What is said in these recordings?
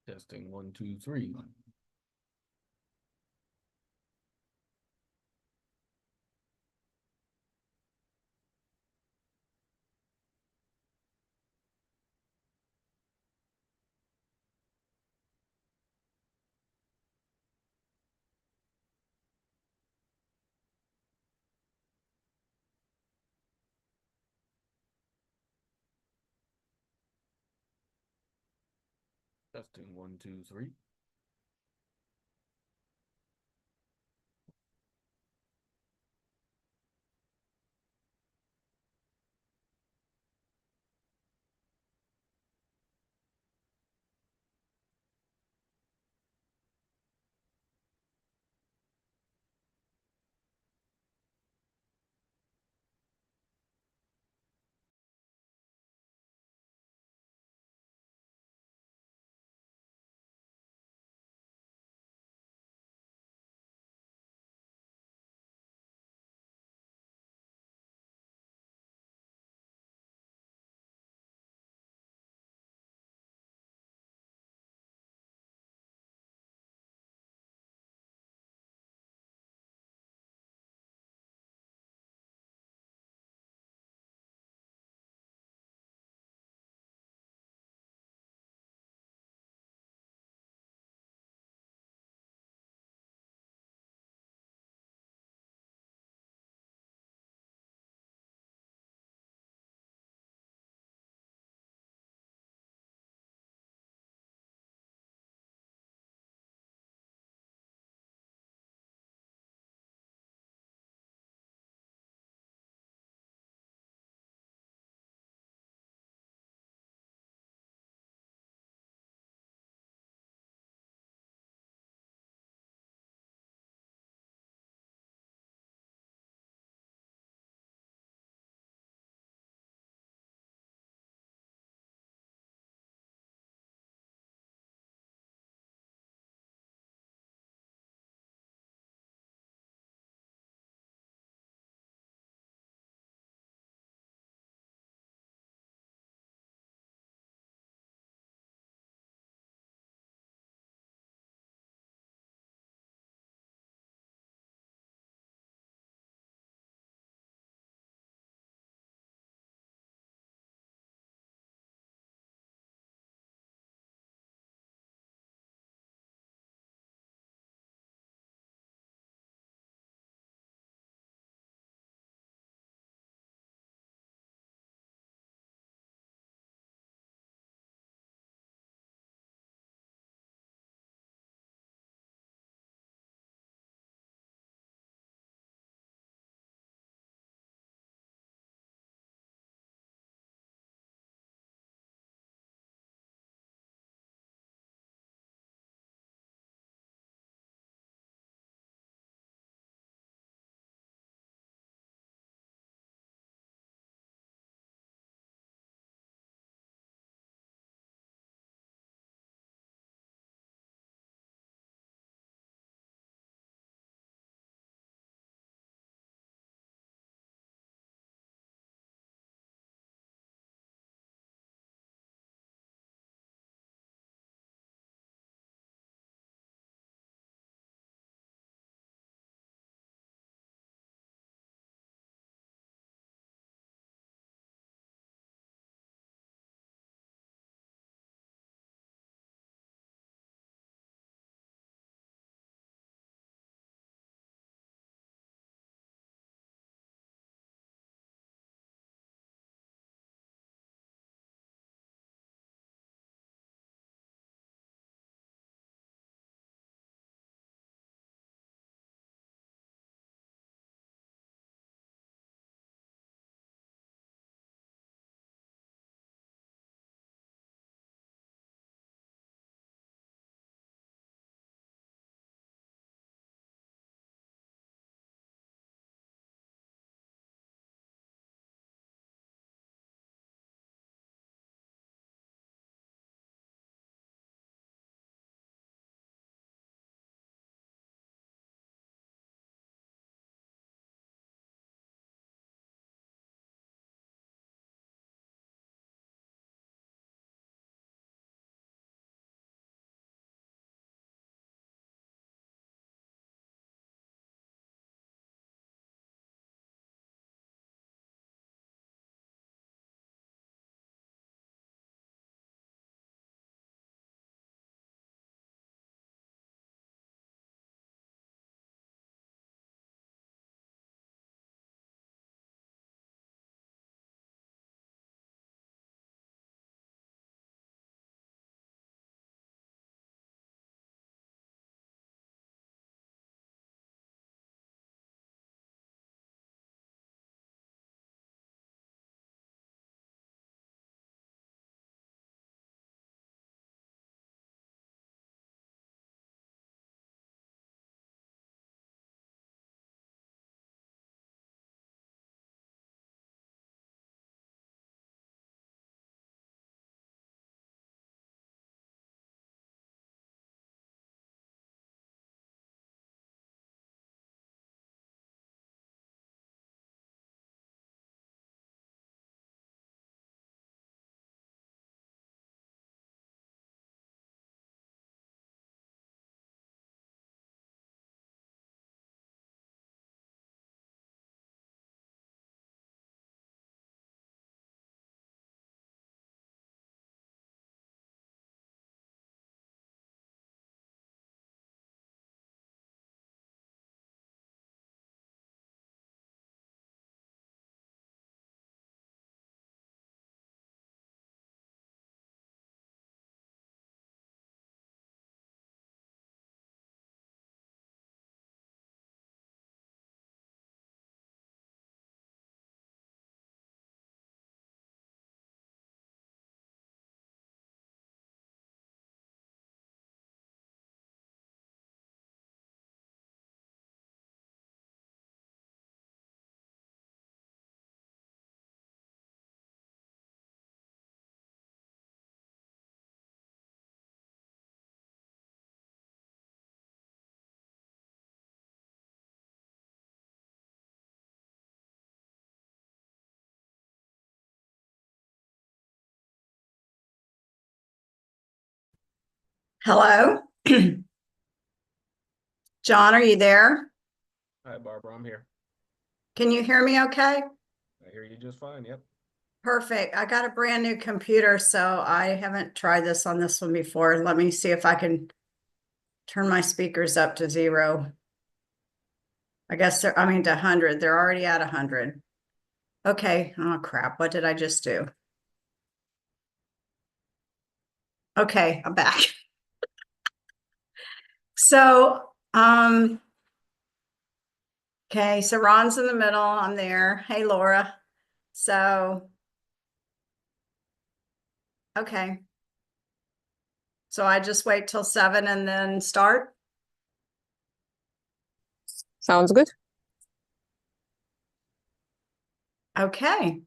Testing one, two, three. Testing one, two, three. Hello? John, are you there? Hi, Barbara. I'm here. Can you hear me okay? I hear you just fine. Yep. Perfect. I got a brand new computer, so I haven't tried this on this one before. Let me see if I can turn my speakers up to 0. I guess to 100. They're already at 100. Okay. Oh, crap. What did I just do? Okay, I'm back. So, okay, so Ron's in the middle. I'm there. Hey, Laura. So, okay. So I just wait till 7 and then start? Sounds good. Okay.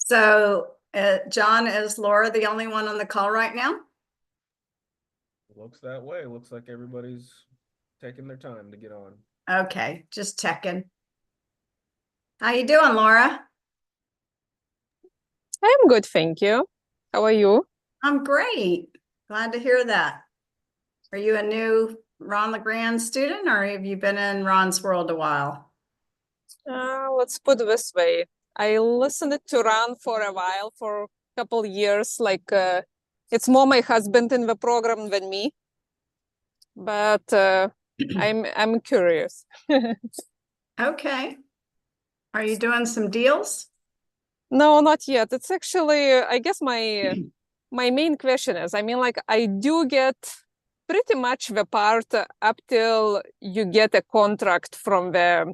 So, John, is Laura the only one on the call right now? Looks that way. Looks like everybody's taking their time to get on. Okay, just checking. How you doing, Laura? I'm good, thank you. How are you? I'm great. Glad to hear that. Are you a new Ron LeGrand student, or have you been in Ron's world a while? Let's put it this way. I listened to Ron for a while, for a couple years. It's more my husband in the program than me, but I'm curious. Okay. Are you doing some deals? No, not yet. It's actually, I guess my main question is, I do get pretty much the part up till you get a contract from the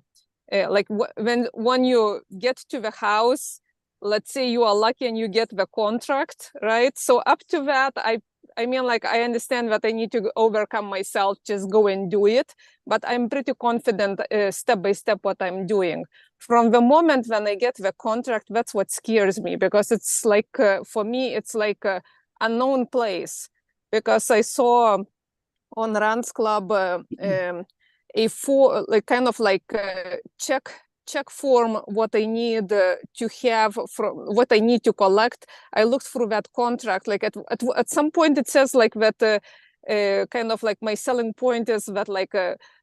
when you get to the house. Let's say you are lucky and you get the contract, right? So up to that, I understand that I need to overcome myself, just go and do it, but I'm pretty confident step by step what I'm doing. From the moment when I get the contract, that's what scares me, because it's like for me it's like a unknown place, because I saw on Rand's Club a check form what I need to have, from what I need to collect. I looked through that contract. Like at some point it says like that kind of like my selling point is that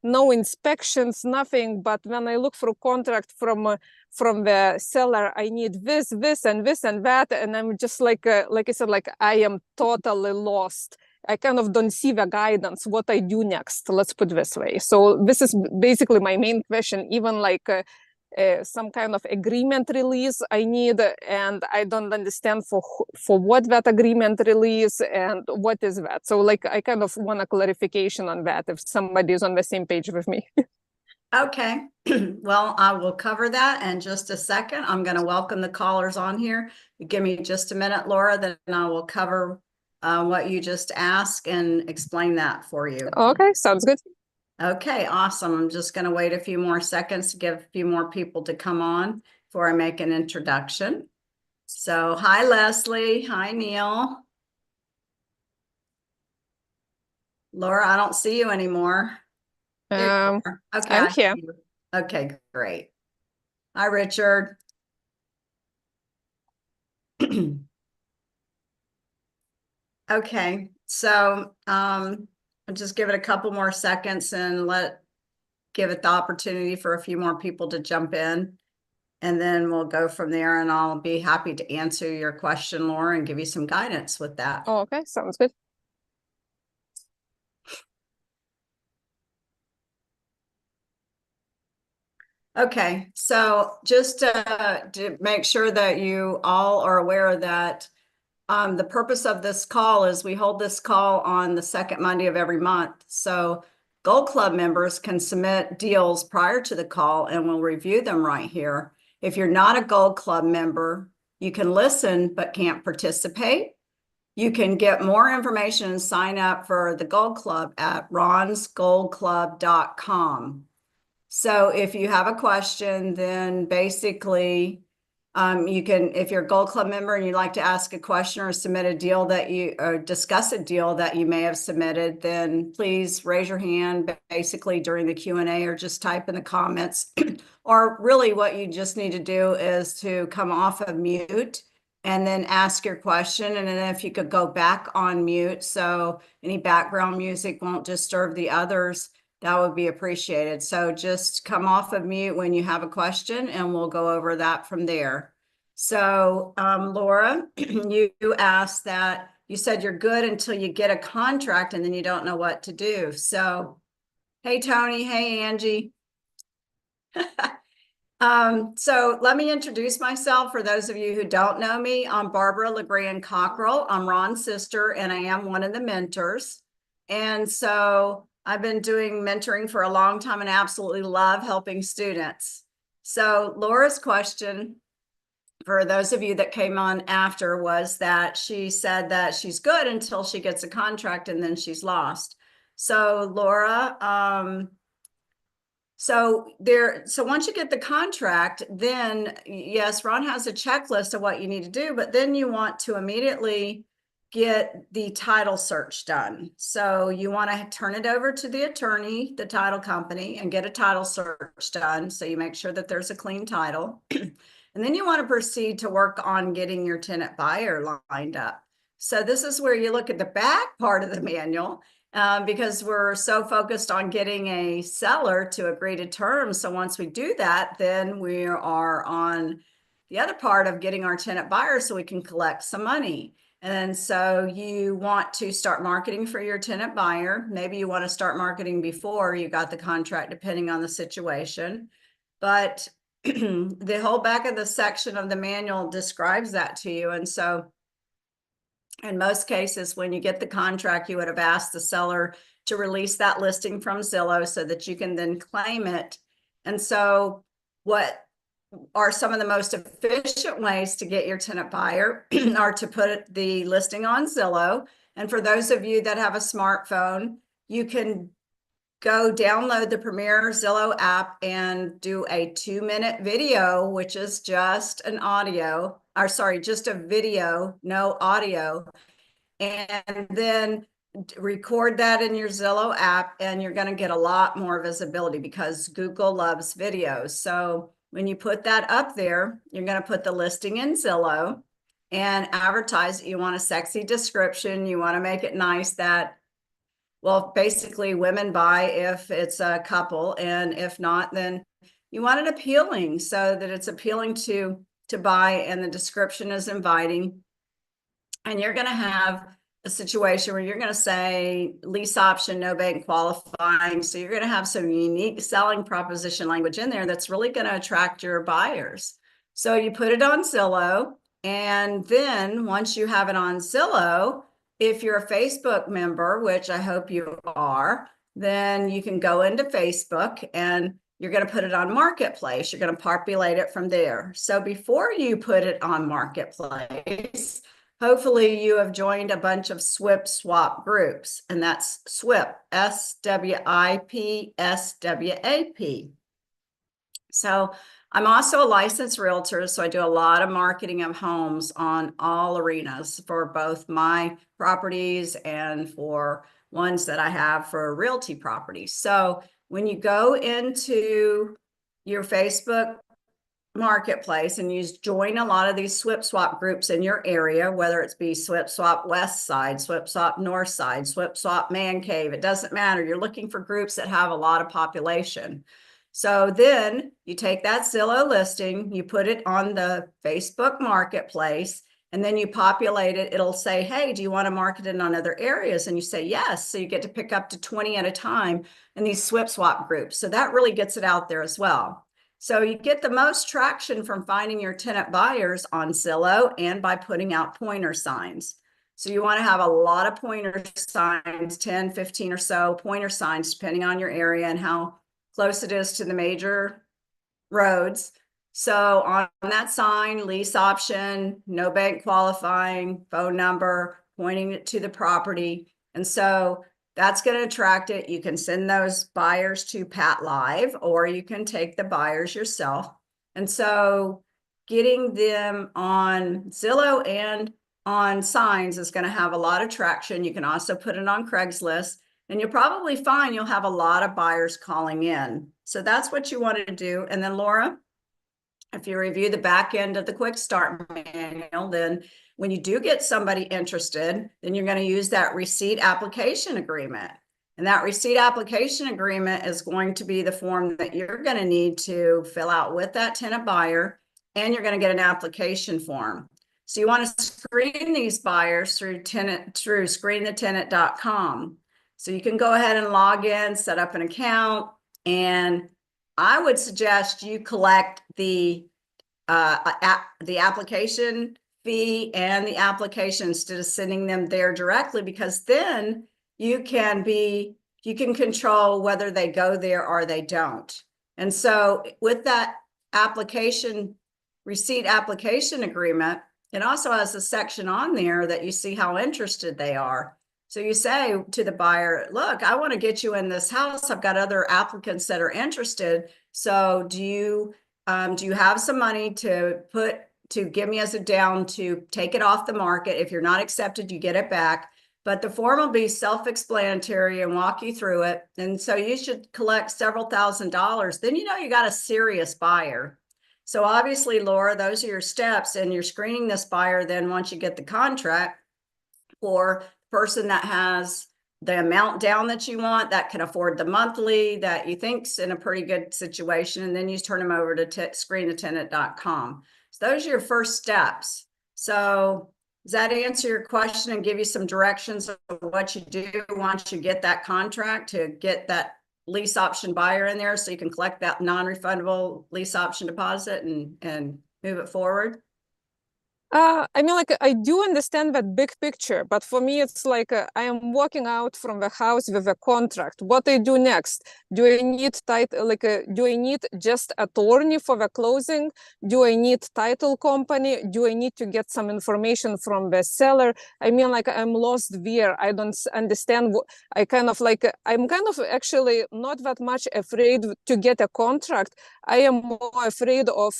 no inspections, nothing. But when I look for a contract from the seller, I need this, and this, and that, and I'm just like I said, like I am totally lost. I kind of don't see the guidance, what I do next, let's put it this way. So this is basically my main question, even some kind of agreement release I need, and I don't understand for what that agreement release and what is that. So like I kind of want a clarification on that if somebody is on the same page with me. Okay. Well, I will cover that in just a second. I'm going to welcome the callers on here. Give me just a minute, Laura, then I will cover what you just asked and explain that for you. Okay, sounds good. Okay, awesome. I'm just going to wait a few more seconds to give a few more people to come on before I make an introduction. So, hi, Leslie. Hi, Neil. Laura, I don't see you anymore. There you are. Okay, I'm I see here. you. Okay, great. Hi, Richard. Okay, so I'll just give it a couple more seconds and give it the opportunity for a few more people to jump in. And then we'll go from there, and I'll be happy to answer your question, Laura, and give you some guidance with that. Oh, okay, sounds good. Okay, so just to make sure that you all are aware that the purpose of this call is we hold this call on the second Monday of every month. So Gold Club members can submit deals prior to the call and we'll review them right here. If you're not a Gold Club member, you can listen but can't participate. You can get more information and sign up for the Gold Club at ronsgoldclub.com. So if you have a question, then basically You can, if you're a Gold Club member and you'd like to ask a question or submit a deal that you, or discuss a deal that you may have submitted, then please raise your hand basically during the Q&A or just type in the comments. Or really what you just need to do is to come off of mute and then ask your question. And then if you could go back on mute, so any background music won't disturb the others, that would be appreciated. So just come off of mute when you have a question and we'll go over that from there. So Laura, you asked that, you said you're good until you get a contract and then you don't know what to do. So, hey, Tony, hey, Angie. So let me introduce myself for those of you who don't know me. I'm Barbara LeGrand Cockrell. I'm Ron's sister and I am one of the mentors. And so I've been doing mentoring for a long time and absolutely love helping students. So Laura's question for those of you that came on after was that she said that she's good until she gets a contract and then she's lost. So Laura, so once you get the contract, then yes, Ron has a checklist of what you need to do, but then you want to immediately get the title search done. So you want to turn it over to the attorney, the title company, and get a title search done. So you make sure that there's a clean title. And then you want to proceed to work on getting your tenant buyer lined up. So this is where you look at the back part of the manual. Because we're so focused on getting a seller to agree to terms. So once we do that, then we are on the other part of getting our tenant buyer so we can collect some money. And so you want to start marketing for your tenant buyer. Maybe you want to start marketing before you got the contract, depending on the situation. But the whole back of the section of the manual describes that to you. And so in most cases, when you get the contract, you would have asked the seller to release that listing from Zillow so that you can then claim it. And so what are some of the most efficient ways to get your tenant buyer are to put the listing on Zillow. And for those of you that have a smartphone, you can go download the Premier Zillow app and do a 2-minute video, which is just an audio, or sorry, just a video, no audio. And then record that in your Zillow app and you're going to get a lot more visibility because Google loves videos. So when you put that up there, you're going to put the listing in Zillow and advertise it. You want a sexy description. You want to make it nice that, well, basically women buy if it's a couple, and if not, then you want it appealing so that it's appealing to buy and the description is inviting. And you're going to have a situation where you're going to say lease option, no bank qualifying. So you're going to have some unique selling proposition language in there that's really going to attract your buyers. So you put it on Zillow, and then once you have it on Zillow, if you're a Facebook member, which I hope you are, then you can go into Facebook and you're going to put it on Marketplace. You're going to populate it from there. So before you put it on Marketplace, hopefully you have joined a bunch of SWIP swap groups, and that's SWIP, SWIP, SWAP. So I'm also a licensed realtor, so I do a lot of marketing of homes on all arenas for both my properties and for ones that I have for realty properties. So when you go into your Facebook Marketplace and you join a lot of these SWIP swap groups in your area, whether it's be SWIP swap West Side, SWIP swap North Side, SWIP swap Man Cave, it doesn't matter. You're looking for groups that have a lot of population. So then you take that Zillow listing, you put it on the Facebook Marketplace, and then you populate it. It'll say, hey, do you want to market it on other areas? And you say yes. So you get to pick up to 20 at a time in these SWIP swap groups. So that really gets it out there as well. So you get the most traction from finding your tenant buyers on Zillow and by putting out pointer signs. So you want to have a lot of pointer signs, 10, 15 or so pointer signs, depending on your area and how close it is to the major roads. So on that sign, lease option, no bank qualifying, phone number, pointing it to the property. And so that's going to attract it. You can send those buyers to Pat Live, or you can take the buyers yourself. And so getting them on Zillow and on Signs is going to have a lot of traction. You can also put it on Craigslist, and you'll probably find you'll have a lot of buyers calling in. So that's what you want to do. And then Laura, if you review the back end of the quick start manual, then when you do get somebody interested, then you're going to use that receipt application agreement. And that receipt application agreement is going to be the form that you're going to need to fill out with that tenant buyer, and you're going to get an application form. So you want to screen these buyers through screenthetenant.com. So you can go ahead and log in, set up an account, and I would suggest you collect the application fee and the application instead of sending them there directly, because then you can control whether they go there or they don't. And so with that receipt application agreement, it also has a section on there that you see how interested they are. So you say to the buyer, look, I want to get you in this house. I've got other applicants that are interested. So do you have some money to give me as a down to take it off the market? If you're not accepted, you get it back. But the form will be self-explanatory and walk you through it. And so you should collect several $1,000s. Then you know you got a serious buyer. So obviously, Laura, those are your steps, and you're screening this buyer. Then once you get the contract for the person that has the amount down that you want, that can afford the monthly, that you think's in a pretty good situation, and then you turn them over to screenthetenant.com. So those are your first steps. So does that answer your question and give you some directions of what you do once you get that contract to get that lease option buyer in there, so you can collect that non-refundable lease option deposit and move it forward? I mean, like, I do understand that big picture, but for me, it's like I am walking out from the house with a contract. What I do next? Do I need do I need just attorney for the closing? Do I need title company? Do I need to get some information from the seller? I mean, like, I'm lost there. I don't understand. I'm kind of actually not that much afraid to get a contract. I am more afraid of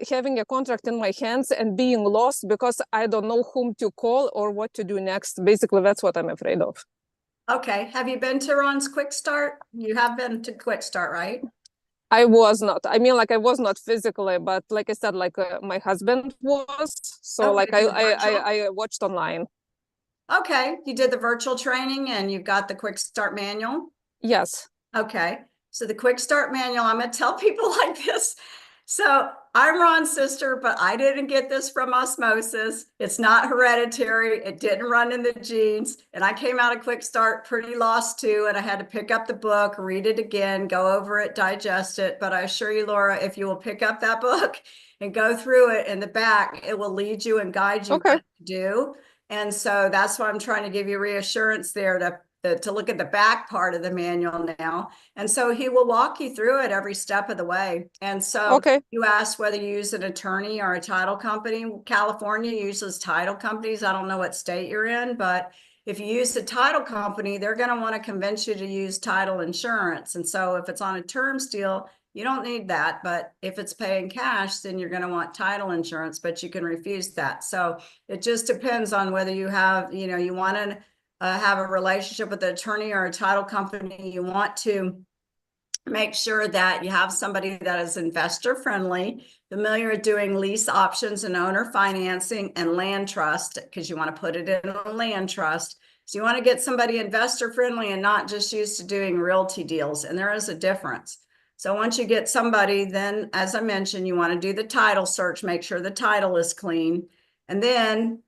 having a contract in my hands and being lost because I don't know whom to call or what to do next. Basically, that's what I'm afraid of. Okay. Have you been to Ron's Quick Start? You have been to Quick Start, right? I was not. I mean, like, I was not physically, but like I said, like my husband was. So like I watched online. Okay. You did the virtual training and you've got the Quick Start manual? Yes. Okay. So the Quick Start manual, I'm going to tell people like this. So I'm Ron's sister, but I didn't get this from osmosis. It's not hereditary. It didn't run in the genes. And I came out of Quick Start pretty lost too. And I had to pick up the book, read it again, go over it, digest it. But I assure you, Laura, if you will pick up that book and go through it in the back, it will lead you and guide you what to do. And so that's why I'm trying to give you reassurance there to look at the back part of the manual now. And so he will walk you through it every step of the way. And so you asked whether you use an attorney or a title company. California uses title companies. I don't know what state you're in, but if you use a title company, they're going to want to convince you to use title insurance. And so if it's on a terms deal, you don't need that. But if it's paying cash, then you're going to want title insurance, but you can refuse that. So it just depends on whether you have, you want to have a relationship with an attorney or a title company. You want to make sure that you have somebody that is investor friendly, familiar with doing lease options and owner financing and land trust, because you want to put it in a land trust. So you want to get somebody investor friendly and not just used to doing realty deals. And there is a difference. So once you get somebody, then as I mentioned, you want to do the title search, make sure the title is clean. And then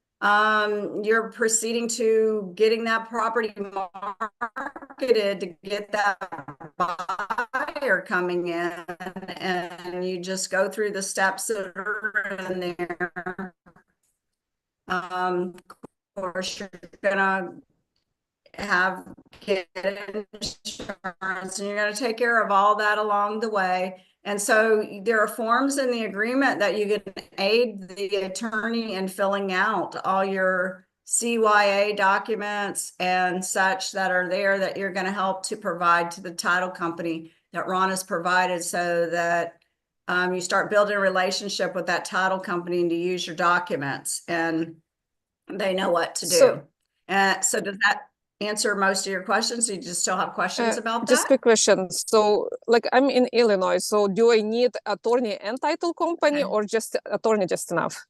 you're proceeding to getting that property marketed to get that buyer coming in, and you just go through the steps that are in there. Of course, you're gonna get insurance, and you're going to take care of all that along the way. And so there are forms in the agreement that you can aid the attorney in filling out all your CYA documents and such that are there that you're going to help to provide to the title company that Ron has provided, so that you start building a relationship with that title company and to use your documents, and they know what to do. So does that answer most of your questions? Do you just still have questions about just that? quick question. So, like, I'm in Illinois, so do I need attorney and title company, Okay. or just attorney just enough?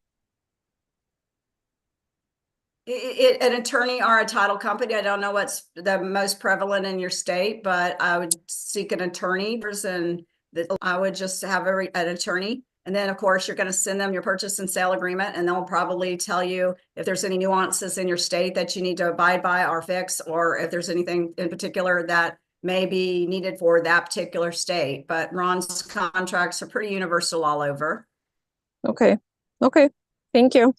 An attorney or a title company. I don't know what's the most prevalent in your state, but I would seek an attorney person. That I would just have an attorney. And then, of course, you're going to send them your purchase and sale agreement, and they'll probably tell you if there's any nuances in your state that you need to abide by or fix, or if there's anything in particular that may be needed for that particular state. But Ron's contracts are pretty universal all over. Okay. Okay. Thank you.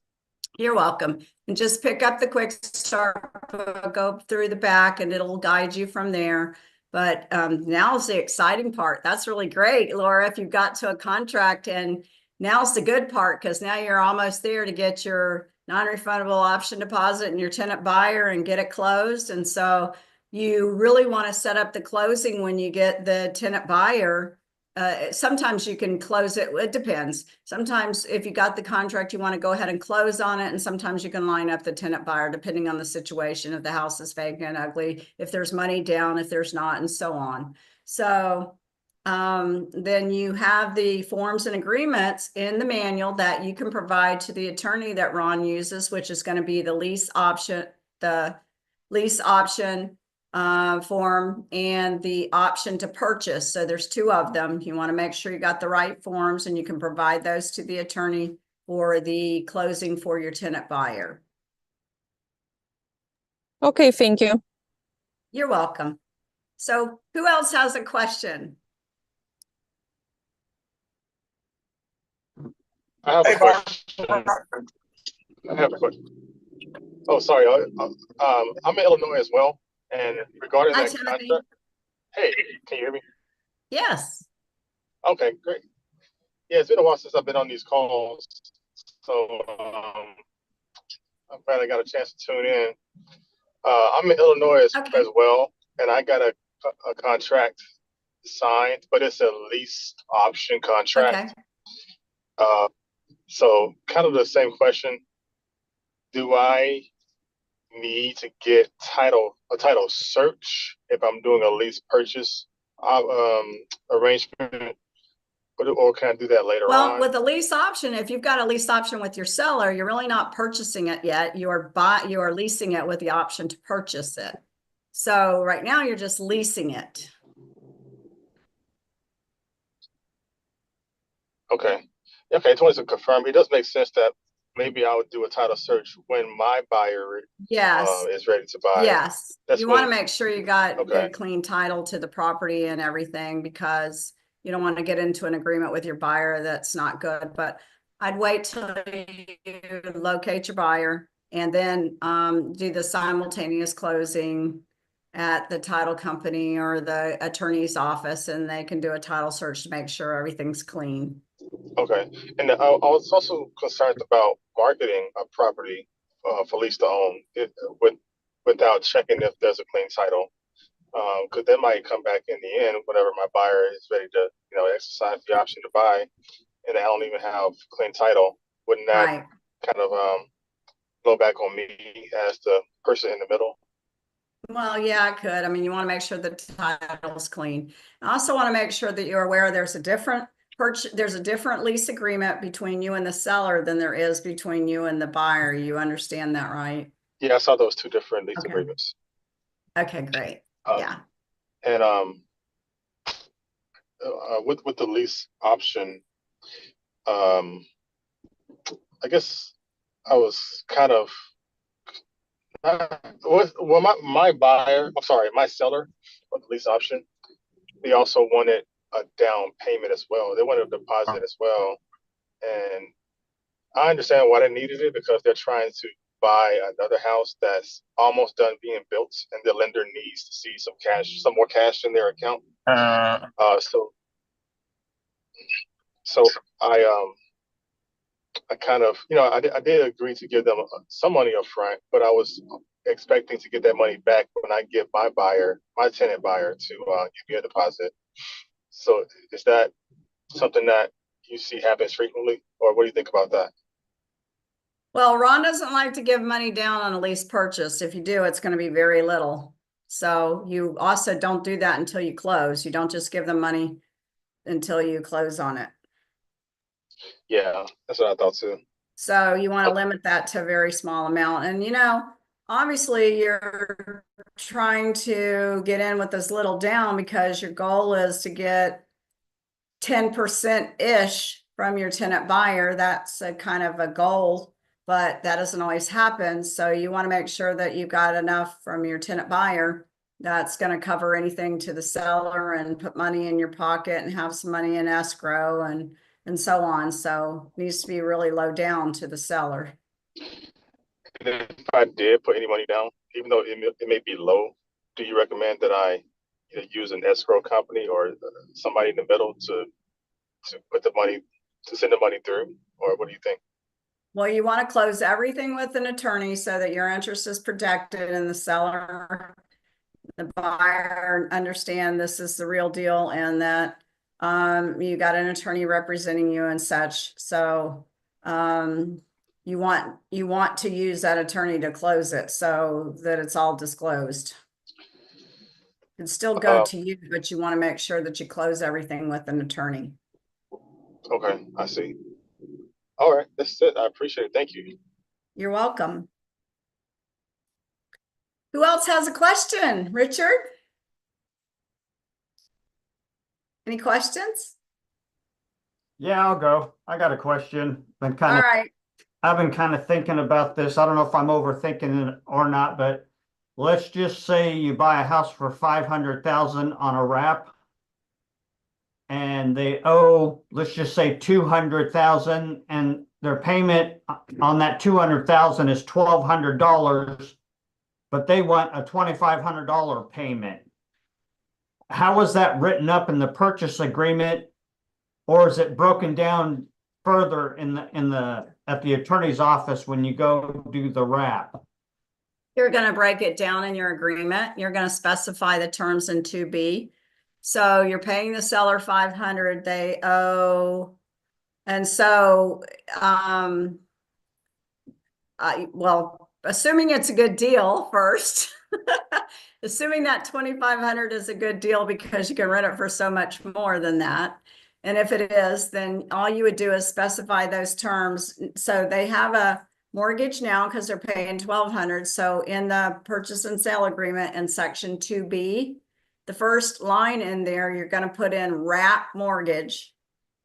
You're welcome. And just pick up the quick start book, go through the back, and it'll guide you from there. But now's the exciting part. That's really great, Laura, if you've got to a contract. And now's the good part, because now you're almost there to get your non-refundable option deposit and your tenant buyer and get it closed. And so you really want to set up the closing when you get the tenant buyer. Sometimes you can close it. It depends. Sometimes if you got the contract, you want to go ahead and close on it. And sometimes you can line up the tenant buyer depending on the situation. If the house is vacant, ugly, if there's money down, if there's not, and so on. So then you have the forms and agreements in the manual that you can provide to the attorney that Ron uses, which is going to be the lease option form and the option to purchase. So there's two of them. You want to make sure you got the right forms, and you can provide those to the attorney for the closing for your tenant buyer. Okay, thank you. You're welcome. So who else has a question? I have a question. I have a question. Oh, sorry. I'm in Illinois as well. And regarding Hi, that Timothy. contract, hey, can you hear me? Yes. Okay, great. Yeah, it's been a while since I've been on these calls. So I'm glad I got a chance to tune in. I'm in Illinois as well, and I got a contract signed, but it's a lease option contract. Okay. So kind of the same question. Do I need to get a title search if I'm doing a lease purchase arrangement, or can I do that later Well, on? with a lease option, if you've got a lease option with your seller, you're really not purchasing it yet. You are leasing it with the option to purchase it. So right now you're just leasing it. Okay. Okay, I just wanted to confirm. It does make sense that maybe I would do a title search when my buyer is ready to buy. Yes. You want to make sure you got good, clean title to the property and everything, because you don't want to get into an agreement with your buyer that's not good. But I'd wait till you locate your buyer and then do the simultaneous closing at the title company or the attorney's office, and they can do a title search to make sure everything's clean. Okay. And I was also concerned about marketing a property for lease to own without checking if there's a clean title. Because that might come back in the end whenever my buyer is ready to, exercise the option to buy, and I don't even have clean title. Wouldn't that kind of blow back on me as the person in the middle? Well, yeah, I could. I mean, you want to make sure the title's clean. I also want to make sure that you're aware there's a different lease agreement between you and the seller than there is between you and the buyer. You understand that, right? Yeah, I saw those two different lease agreements. Okay, great. Yeah. And with the lease option, I guess I was kind of my buyer. I'm sorry, my seller of the lease option. They also wanted a down payment as well. They wanted a deposit as well, and I understand why they needed it, because they're trying to buy another house that's almost done being built, and the lender needs to see some more cash in their account. So I kind of, I did agree to give them some money up front, but I was expecting to get that money back when I get my tenant buyer, to give me a deposit. So is that something that you see happens frequently, or what do you think about that? Well, Ron doesn't like to give money down on a lease purchase. If you do, it's going to be very little. So you also don't do that until you close. You don't just give them money until you close on it. Yeah, that's what I thought too. So you want to limit that to a very small amount. And, you know, obviously you're trying to get in with this little down because your goal is to get 10%-ish from your tenant buyer. That's a kind of a goal, but that doesn't always happen. So you want to make sure that you've got enough from your tenant buyer that's going to cover anything to the seller and put money in your pocket and have some money in escrow and so on. So it needs to be really low down to the seller. And if I did put any money down, even though it may be low, do you recommend that I either use an escrow company or somebody in the middle to put the money to send the money through, or what do you think? Well, you want to close everything with an attorney so that your interest is protected and the seller, the buyer understand this is the real deal and that you got an attorney representing you and such. So you want to use that attorney to close it so that it's all disclosed. It can still go to you, but you want to make sure that you close everything with an attorney. Okay, I see. All right, that's it. I appreciate it. Thank you. You're welcome. Who else has a question? Richard? Any questions? Yeah, I'll go. I got a question. All right. I've been kind of thinking about this. I don't know if I'm overthinking it or not, but let's just say you buy a house for 500,000 on a wrap and they owe, let's just say 200,000 and their payment on that 200,000 is $1,200, but they want a $2,500 payment. How is that written up in the purchase agreement? Or is it broken down further at the attorney's office when you go do the wrap? You're going to break it down in your agreement. You're going to specify the terms in 2B. So you're paying the seller 500, they owe, and so, well, assuming it's a good deal first, assuming that 2,500 is a good deal because you can rent it for so much more than that. And if it is, then all you would do is specify those terms. So they have a mortgage now because they're paying 1,200. So in the purchase and sale agreement in section 2B, the first line in there, you're going to put in wrap mortgage.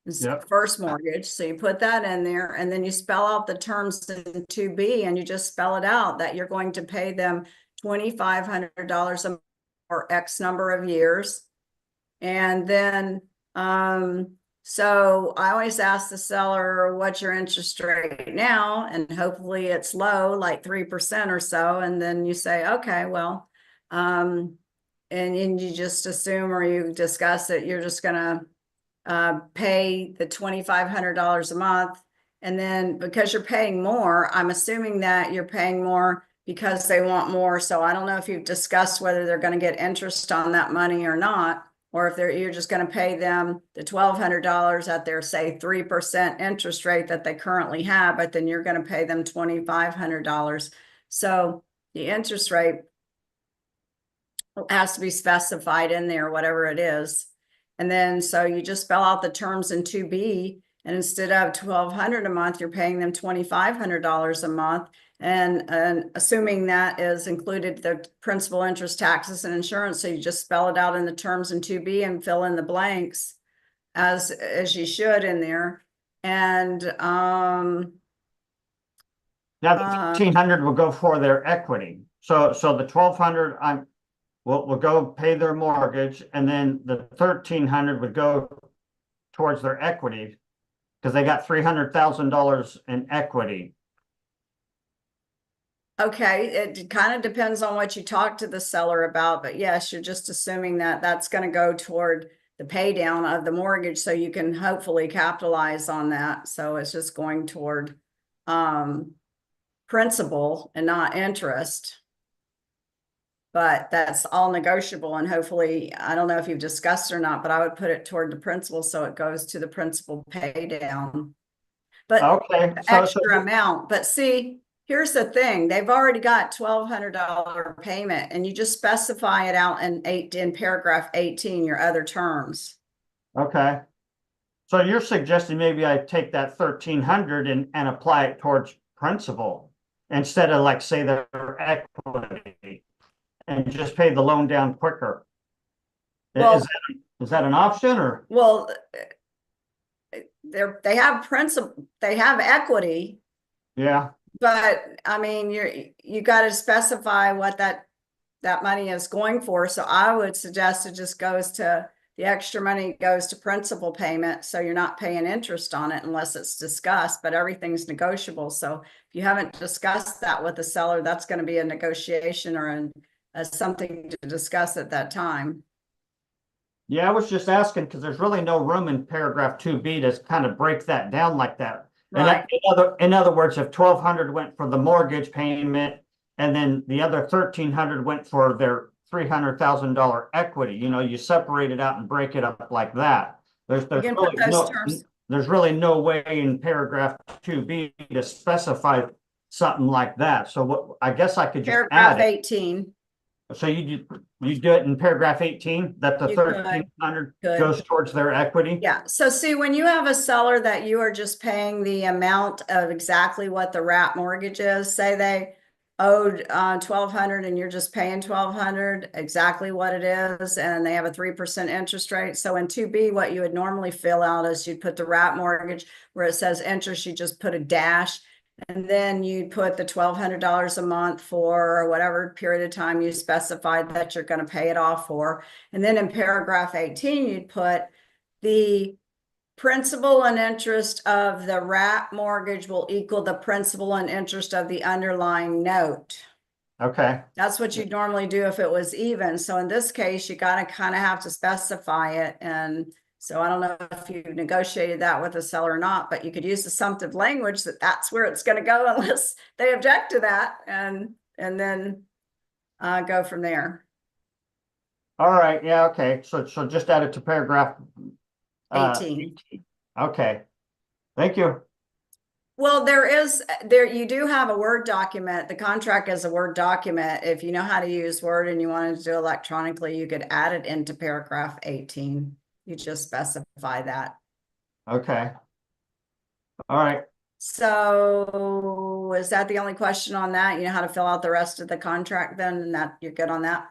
Yep. First mortgage. So you put that in there and then you spell out the terms in 2B and you just spell it out that you're going to pay them $2,500 a month for X number of years. And then, so I always ask the seller, what's your interest rate now? And hopefully it's low, like 3% or so. And then you say, okay, well, and you just assume or you discuss that you're just going to pay the $2,500 a month. And then because you're paying more, I'm assuming that you're paying more because they want more. So I don't know if you've discussed whether they're going to get interest on that money or not, or if you're just going to pay them the $1,200 at their, say, 3% interest rate that they currently have, but then you're going to pay them $2,500. So the interest rate has to be specified in there, whatever it is. And then, so you just spell out the terms in 2B, and instead of $1,200 a month, you're paying them $2,500 a month. And assuming that is included the principal, interest, taxes, and insurance. So you just spell it out in the terms in 2B and fill in the blanks as you should in there. And now the 1,500 will go for their equity. So the 1,200 will go pay their mortgage, and then the 1,300 would go towards their equity because they got $300,000 in equity. Okay, it kind of depends on what you talk to the seller about, but yes, you're just assuming that that's going to go toward the pay down of the mortgage, so you can hopefully capitalize on that. So it's just going toward principal and not interest. But that's all negotiable, and hopefully, I don't know if you've discussed or not, but I would put it toward the principal so it goes to the principal pay down. But Okay, extra amount, but see, here's the thing, they've already got $1,200 payment, and you just specify it out in paragraph 18, your other terms. okay. So you're suggesting maybe I take that 1,300 and apply it towards principal instead of like say their equity and just pay the loan down quicker. Well, Is that an option or? well, they have principal, they have equity, Yeah, but I mean, you got to specify what that money is going for. So I would suggest it just goes to, the extra money goes to principal payment. So you're not paying interest on it unless it's discussed, but everything's negotiable. So if you haven't discussed that with the seller, that's going to be a negotiation or something to discuss at that time. yeah, I was just asking because there's really no room in paragraph 2B to kind of break that down like that. Right. In other words, if 1,200 went for the mortgage payment and then the other 1,300 went for their $300,000 equity, you separate it out and break it up like that. There's really no way in paragraph 2B to specify something like that. So what I guess I could just Paragraph add it. 18. So you do it in paragraph 18 that the You could. 1,300 Good. goes towards their equity? Yeah. So see, when you have a seller that you are just paying the amount of exactly what the wrap mortgage is, say they owed 1,200 and you're just paying 1,200, exactly what it is, and they have a 3% interest rate. So in 2B, what you would normally fill out is you'd put the wrap mortgage where it says interest, you just put a dash. And then you put the $1,200 a month for whatever period of time you specified that you're going to pay it off for. And then in paragraph 18, you'd put the principal and interest of the wrap mortgage will equal the principal and interest of the underlying note. Okay. That's what you'd normally do if it was even. So in this case, you got to kind of have to specify it. And so I don't know if you negotiated that with the seller or not, but you could use assumptive language that that's where it's going to go unless they object to that, and then go from there. All right. Yeah. Okay. So just add it to paragraph 18. Okay. Thank you. Well, you do have a Word document. The contract is a Word document. If you know how to use Word and you wanted to do electronically, you could add it into paragraph 18. You just specify that. Okay. All right. So is that the only question on that? You know how to fill out the rest of the contract then, and that you're good on that?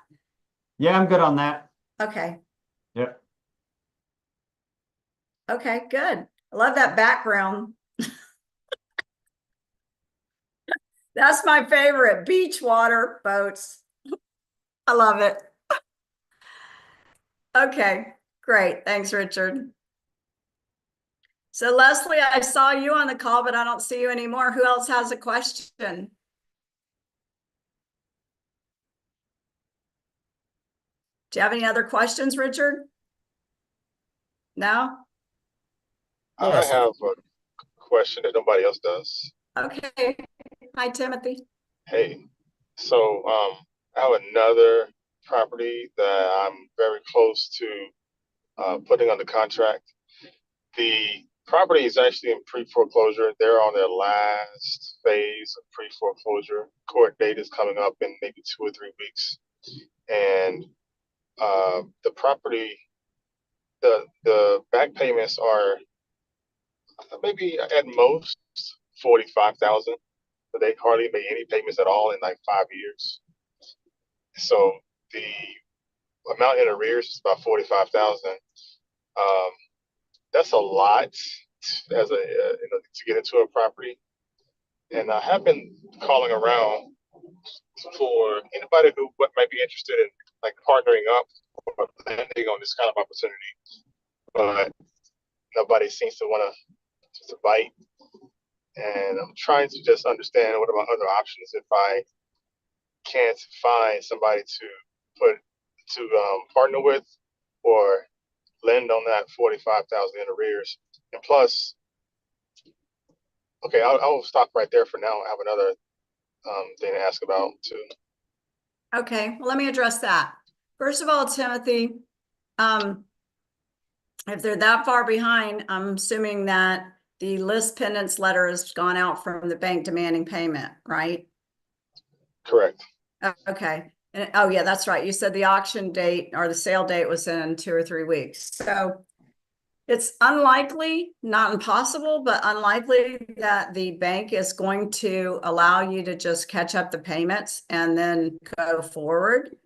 Yeah, I'm good on that. Okay. Yeah. Okay, good. I love that background. That's my favorite, beach water boats. I love it. Okay, great. Thanks, Richard. So Leslie, I saw you on the call, but I don't see you anymore. Who else has a question? Do you have any other questions, Richard? No? I have a question that nobody else does. Okay. Hi, Timothy. Hey, so I have another property that I'm very close to putting under contract. The property is actually in pre-foreclosure. They're on their last phase of pre-foreclosure. Court date is coming up in maybe 2 or 3 weeks. And the property, the back payments are maybe at most 45,000, but they hardly made any payments at all in like 5 years. So the amount in arrears is about 45,000. That's a lot as to get into a property. And I have been calling around for anybody who might be interested in like partnering up or landing on this kind of opportunity, but nobody seems to want to bite. And I'm trying to just understand what are my other options if I can't find somebody to partner with or lend on that 45,000 in arrears. And plus, okay, I'll stop right there for now. I have another thing to ask about too. Okay, well, let me address that. First of all, Timothy, if they're that far behind, I'm assuming that the list pendants letter has gone out from the bank demanding payment, right? Correct. Okay. And, oh yeah, that's right. You said the auction date or the sale date was in 2 or 3 weeks. So it's unlikely, not impossible, but unlikely that the bank is going to allow you to just catch up the payments and then go forward.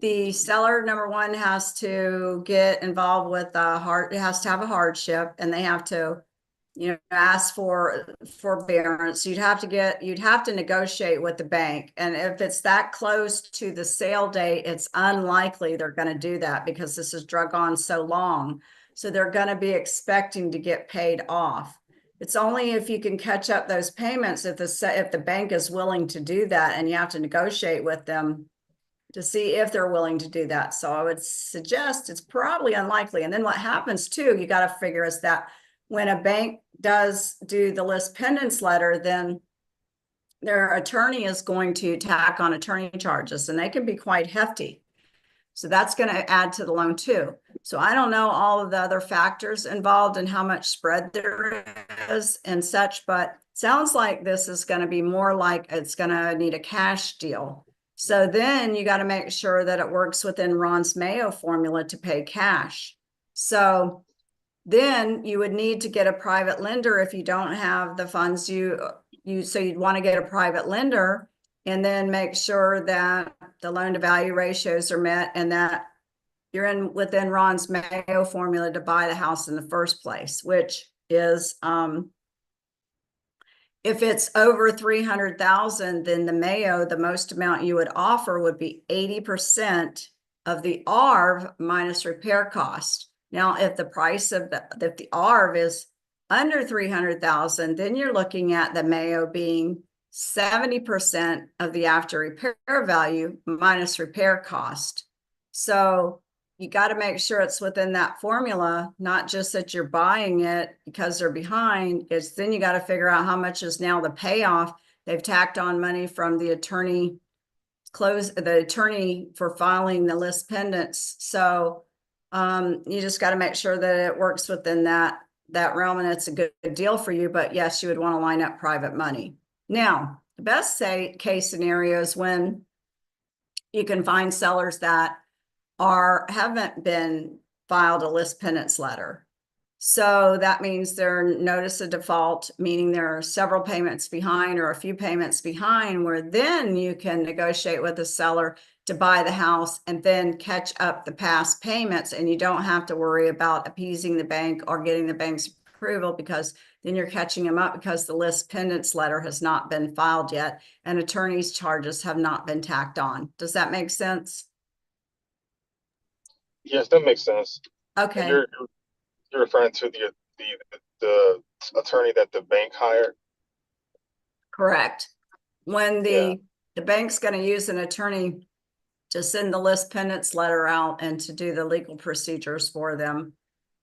The seller, number one, has to get involved with it has to have a hardship, and they have to, ask for forbearance. You'd have to negotiate with the bank. And if it's that close to the sale date, it's unlikely they're going to do that because this has drug on so long. So they're going to be expecting to get paid off. It's only if you can catch up those payments if the bank is willing to do that, and you have to negotiate with them to see if they're willing to do that. So I would suggest it's probably unlikely. And then what happens too, you got to figure is that when a bank does do the list pendants letter, then their attorney is going to tack on attorney charges, and they can be quite hefty. So that's going to add to the loan too. So I don't know all of the other factors involved and how much spread there is and such, but sounds like this is going to be more like it's going to need a cash deal. So then you got to make sure that it works within Ron's Mayo formula to pay cash. So then you would need to get a private lender if you don't have the funds so you'd want to get a private lender, and then make sure that the loan to value ratios are met and that you're within Ron's Mayo formula to buy the house in the first place, which is if it's over 300,000, then the Mayo, the most amount you would offer would be 80% of the ARV minus repair cost. Now, if the price of the ARV is under 300,000, then you're looking at the Mayo being 70% of the after repair value minus repair cost. So you got to make sure it's within that formula, not just that you're buying it because they're behind. It's then you got to figure out how much is now the payoff. They've tacked on money from the attorney for filing the list pendants. So you just got to make sure that it works within that realm, and it's a good deal for you. But yes, you would want to line up private money. Now, the best case scenario is when you can find sellers that haven't been filed a list pendants letter. So that means they're notice of default, meaning there are several payments behind or a few payments behind, where then you can negotiate with the seller to buy the house and then catch up the past payments. And you don't have to worry about appeasing the bank or getting the bank's approval, because then you're catching them up because the list pendants letter has not been filed yet and attorney's charges have not been tacked on. Does that make sense? Yes, that makes sense. Okay. And you're referring to the attorney that the bank hired. Correct. When the bank's going to use an attorney to send the list pendants letter out and to do the legal procedures for them.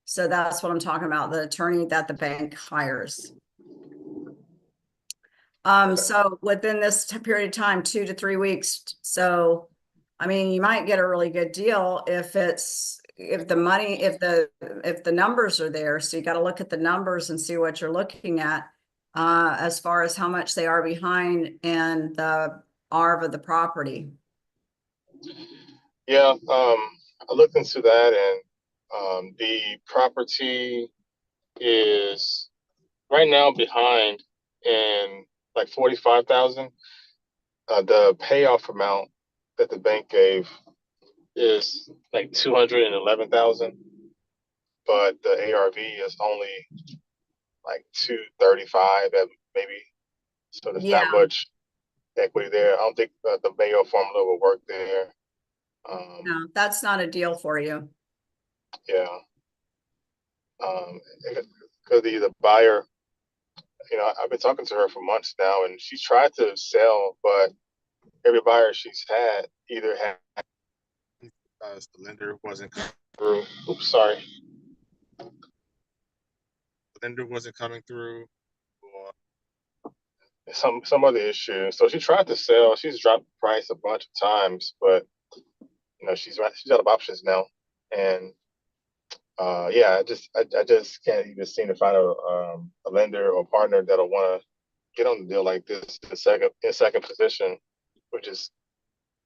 So that's what I'm talking about, the attorney that the bank hires. So within this period of time, 2 to 3 weeks. So, I mean, you might get a really good deal if the numbers are there. So you got to look at the numbers and see what you're looking at as far as how much they are behind and the ARV of the property. Yeah, I looked into that, and the property is right now behind in like 45,000. The payoff amount that the bank gave is like 211,000, but the ARV is only like 235, maybe. So there's not much equity there. I don't think the Mayo formula will work there. No, that's not a deal for you. Yeah. Because the buyer, I've been talking to her for months now, and she's tried to sell, but every buyer she's had either had because the lender wasn't coming through. Oops, sorry. The lender wasn't coming through, or some other issue. So she tried to sell. She's dropped the price a bunch of times, but she's out of options now. And yeah, I just can't even seem to find a lender or partner that'll want to get on the deal like this in second position, which is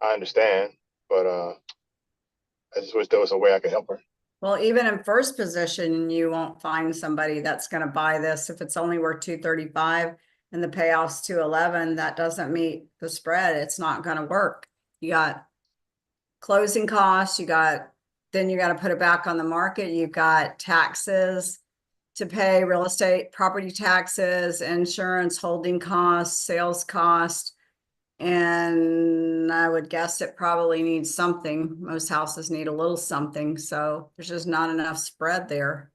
I understand, but I just wish there was a way I could help her. Well, even in first position, you won't find somebody that's going to buy this if it's only worth 235 and the payoff's 211. That doesn't meet the spread. It's not going to work. You got closing costs. Then you got to put it back on the market. You've got taxes to pay, real estate, property taxes, insurance, holding costs, sales cost. And I would guess it probably needs something. Most houses need a little something. So there's just not enough spread there.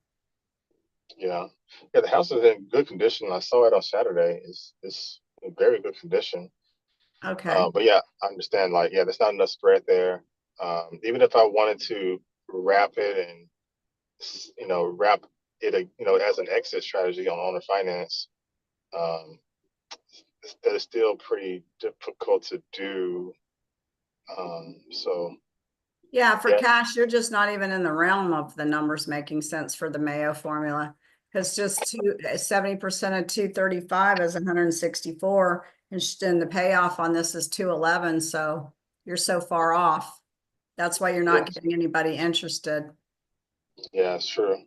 Yeah, yeah. The house is in good condition. I saw it on Saturday. It's in very good condition. Okay. But yeah, I understand. Like, yeah, there's not enough spread there. Even if I wanted to wrap it and wrap it, as an exit strategy on owner finance, um, that is still pretty difficult to do. So Yeah, for yeah, cash, you're just not even in the realm of the numbers making sense for the Mayo formula. Because just 70% of 235 is 164, and the payoff on this is 211. So you're so far off. That's why you're not yes, getting anybody interested. yeah, it's true.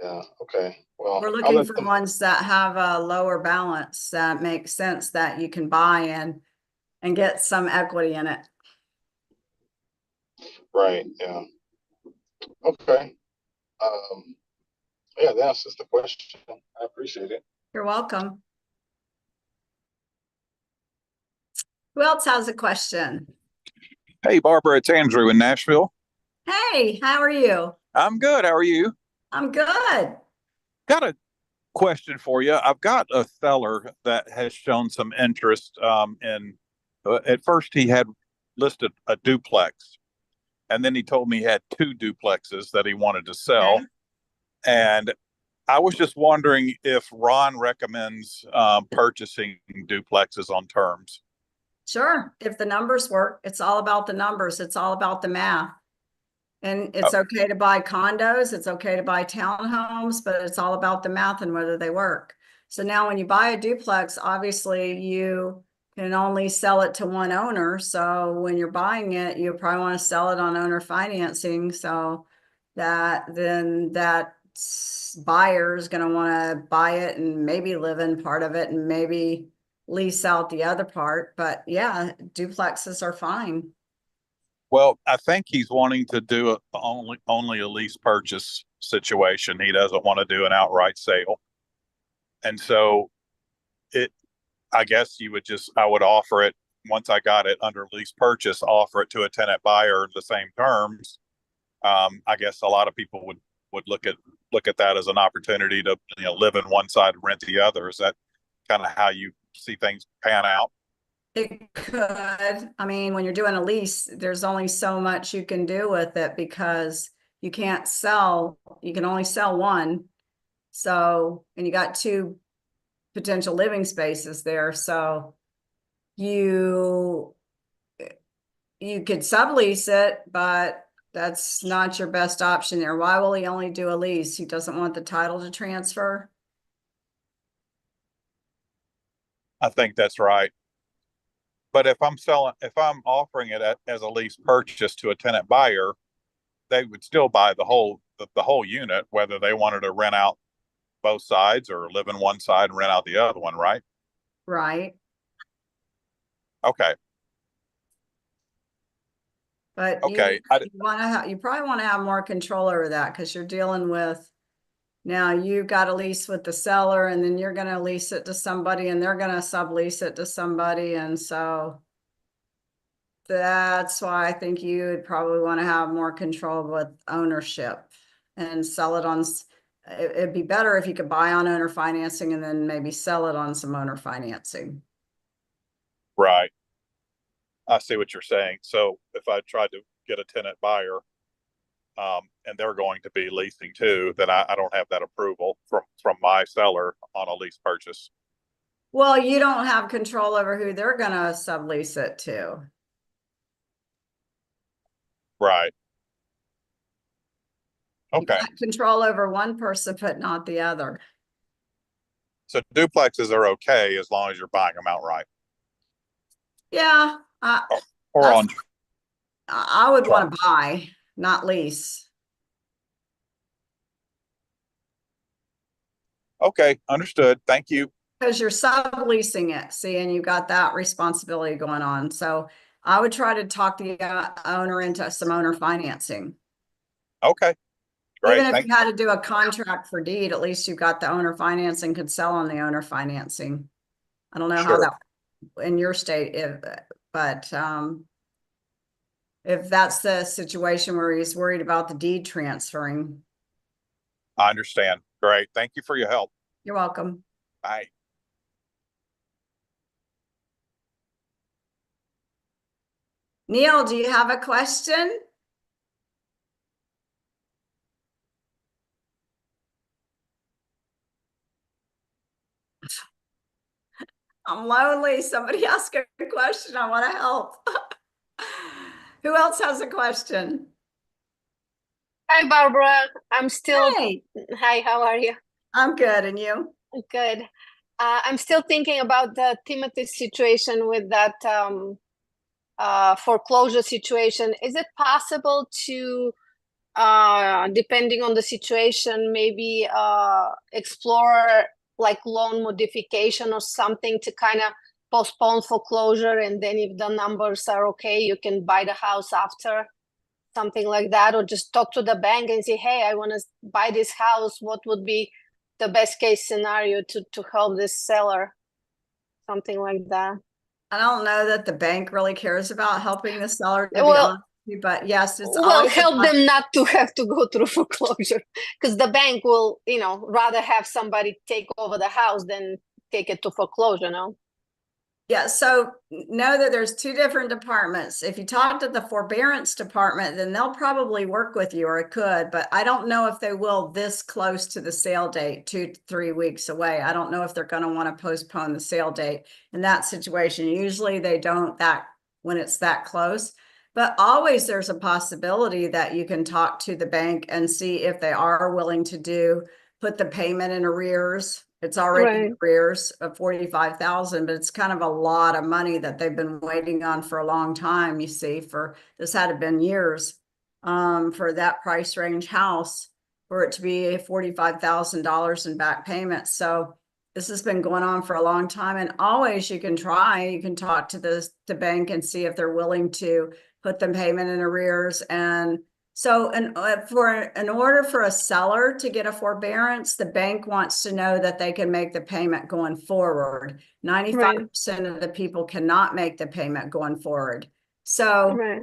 Yeah, okay. Well, We're I'll looking let for them. ones that have a lower balance that makes sense that you can buy in and get some equity in it. Right. Yeah. Okay. Um, yeah, that answers the question. I appreciate it. You're welcome. Who else has a question? Hey, Barbara, it's Andrew in Nashville. Hey, how are you? I'm good. How are you? I'm good. Got a question for you. I've got a seller that has shown some interest at first he had listed a duplex, and then he told me he had two duplexes that he wanted to sell. Okay. And I was just wondering if Ron recommends purchasing duplexes on terms. Sure. If the numbers work, it's all about the numbers. It's all about the math. And it's okay to buy condos. It's okay to buy townhomes, but it's all about the math and whether they work. So now when you buy a duplex, obviously you can only sell it to one owner. So when you're buying it, you probably want to sell it on owner financing. So that buyer is going to want to buy it and maybe live in part of it and maybe lease out the other part. But yeah, duplexes are fine. Well, I think he's wanting to do only a lease purchase situation. He doesn't want to do an outright sale. And so I guess I would offer it once I got it under lease purchase, offer it to a tenant buyer the same terms. I guess a lot of people would look at that as an opportunity to live in one side and rent the other. Is that kind of how you see things pan out? It could. I mean, when you're doing a lease, there's only so much you can do with it because you can only sell one. So, and you got two potential living spaces there. So you could sublease it, but that's not your best option there. Why will he only do a lease? He doesn't want the title to transfer? I think that's right. But if I'm offering it as a lease purchase to a tenant buyer, they would still buy the whole unit, whether they wanted to rent out both sides or live in one side and rent out the other one, right? Right. Okay. But Okay. you probably want to have more control over that because you're dealing with, now you got a lease with the seller and then you're going to lease it to somebody and they're going to sublease it to somebody. And so that's why I think you would probably want to have more control with ownership and sell it on. It'd be better if you could buy on owner financing and then maybe sell it on some owner financing. Right. I see what you're saying. So if I tried to get a tenant buyer, and they're going to be leasing too, then I don't have that approval from my seller on a lease purchase. Well, you don't have control over who they're gonna sublease it to. Right. You Okay. got control over one person, but not the other. So duplexes are okay as long as you're buying them outright Yeah, or that's, on. I would want to Terms. buy, not lease. Okay. Understood. Thank you. Because you're subleasing it, see, and you've got that responsibility going on. So I would try to talk the owner into some owner financing. Okay. Even Great. if Thank you had to do a contract for deed, at least you've got the owner financing, could sell on the owner financing. I don't know how Sure. that in your state, but if that's the situation where he's worried about the deed transferring, I understand. Great. Thank you for your help. you're welcome. Bye. Neil, do you have a question? I'm lonely. Somebody ask a question. I want to help. Who else has a question? Hi, Barbara. I'm still, Hey, hi, how are you? I'm good. And you? Good. I'm still thinking about the Timothy situation with that foreclosure situation. Is it possible to, depending on the situation, maybe explore like loan modification or something to kind of postpone foreclosure, and then if the numbers are okay, you can buy the house after? Something like that, or just talk to the bank and say, hey, I want to buy this house. What would be the best case scenario to help this seller? Something like that. I don't know that the bank really cares about helping the seller, to be Well, honest with you, but yes, it's well, always a help them not to have to go through foreclosure, because the bank will, rather have somebody take over the house than take it to foreclosure, no? Yeah, so know that there's two different departments. If you talk to the forbearance department, then they'll probably work with you, or it could, but I don't know if they will this close to the sale date, 2 to 3 weeks away. I don't know if they're going to want to postpone the sale date in that situation. Usually they don't that when it's that close, but always there's a possibility that you can talk to the bank and see if they are willing to put the payment in arrears. It's already Right. in arrears of 45,000, but it's kind of a lot of money that they've been waiting on for a long time. You see, for this had been years for that price range house for it to be $45,000 in back payments. So this has been going on for a long time, and always you can talk to the bank and see if they're willing to put the payment in arrears. And so in order for a seller to get a forbearance, the bank wants to know that they can make the payment going forward. 95% of the people cannot make the payment going forward. So Right.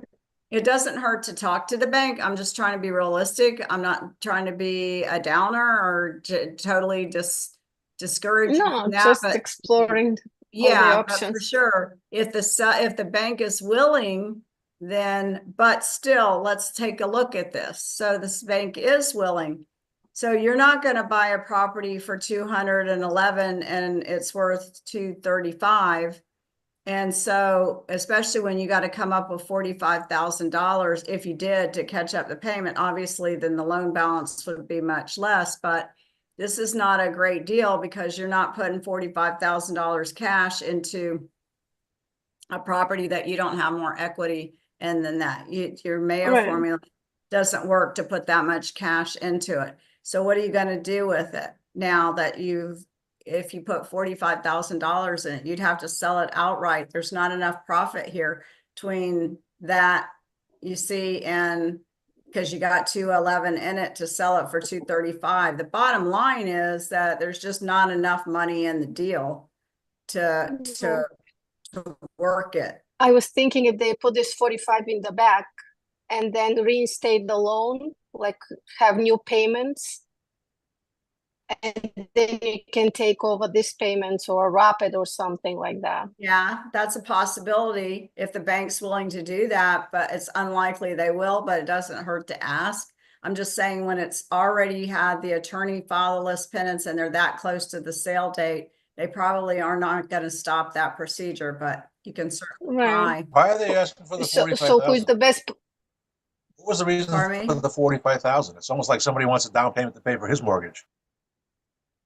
it doesn't hurt to talk to the bank. I'm just trying to be realistic. I'm not trying to be a downer or totally discourage you No, from that, just but exploring all the yeah, but for options. sure, if the bank is willing, then, but still, let's take a look at this. So this bank is willing. So you're not going to buy a property for 211 and it's worth 235. And so, especially when you got to come up with $45,000, if you did to catch up the payment, obviously, then the loan balance would be much less. But this is not a great deal because you're not putting $45,000 cash into a property that you don't have more equity in than that. Your Mayo Right. formula doesn't work to put that much cash into it. So what are you going to do with it now that if you put $45,000 in it, you'd have to sell it outright. There's not enough profit here between that, you see, and because you got 211 in it to sell it for 235. The bottom line is that there's just not enough money in the deal to work it. I was thinking if they put this 45 in the back and then reinstate the loan, like have new payments, and then you can take over these payments or wrap it or something like that. Yeah, that's a possibility if the bank's willing to do that, but it's unlikely they will, but it doesn't hurt to ask. I'm just saying when it's already had the attorney file the list pendants and they're that close to the sale date, they probably are not gonna stop that procedure, but you can certainly Right. try. Why are they asking for the So, 45,000? who is the best? What was the reason Pardon for me? the 45,000? It's almost like somebody wants a down payment to pay for his mortgage.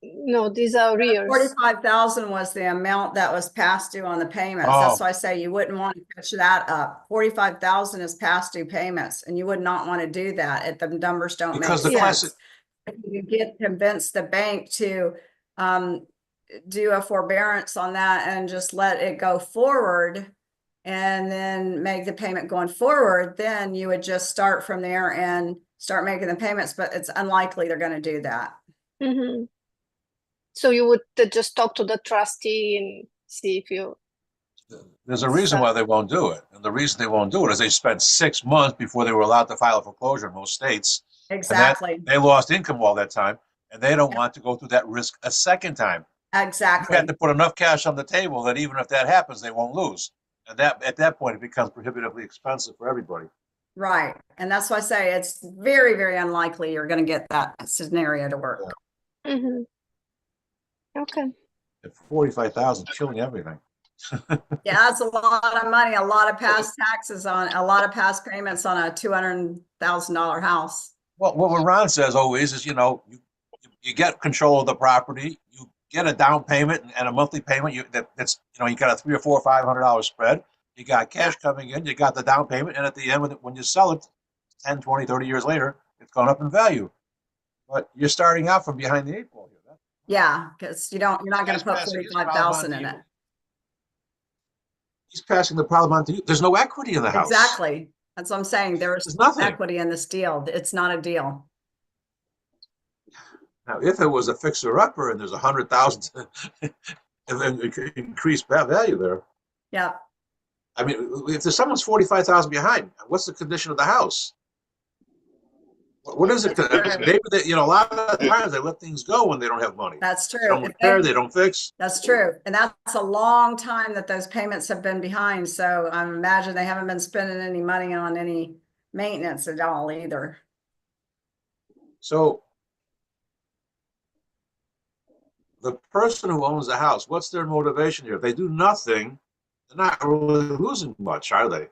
No, these are arrears. 45,000 was the amount that was past due on the payments. Oh. That's why I say you wouldn't want to catch that up. 45,000 is past due payments, and you would not want to do that if the numbers don't make Because the sense. classic, If you get convince the bank to do a forbearance on that and just let it go forward and then make the payment going forward, then you would just start from there and start making the payments, but it's unlikely they're going to do that. Mm-hmm. So you would just talk to the trustee and see if you. there's a reason why they won't do it. And the reason they won't do it is they spent 6 months before they were allowed to file a foreclosure in most states. Exactly. They lost income all that time, and they don't want to go through that risk a second time. You Exactly. have to put enough cash on the table that even if that happens, they won't lose. And that at that point, it becomes prohibitively expensive for everybody. Right. And that's why I say it's very, very unlikely you're going to get that scenario to work. Mm-hmm. Okay. At 45,000, killing everything. Yeah, that's a lot of money, a lot of past taxes on, a lot of past payments on a $200,000 house. Well, what Ron says always is, you get control of the property, you get a down payment and a monthly payment. You got a $300 or $400 or $500 spread. You got cash coming in, you got the down payment, and at the end, when you sell it 10, 20, 30 years later, it's gone up in value. But you're starting out from behind the 8 ball here. Yeah, because you're not going to put 45,000 in it. He's passing the problem on to you. There's no equity in the house. Exactly. That's what I'm saying. There's There's nothing. equity in this deal. It's not a deal. Now, if it was a fixer-upper and there's 100,000 increased value there, Yeah. I mean, if there's someone's 45,000 behind, what's the condition of the house? What is it? Maybe they, a lot of times they let things go when they don't have money. That's true. They don't repair, they don't fix. That's true. And that's a long time that those payments have been behind. So I imagine they haven't been spending any money on any maintenance at all either. So the person who owns the house, what's their motivation here? If they do nothing, they're not really losing much, are they?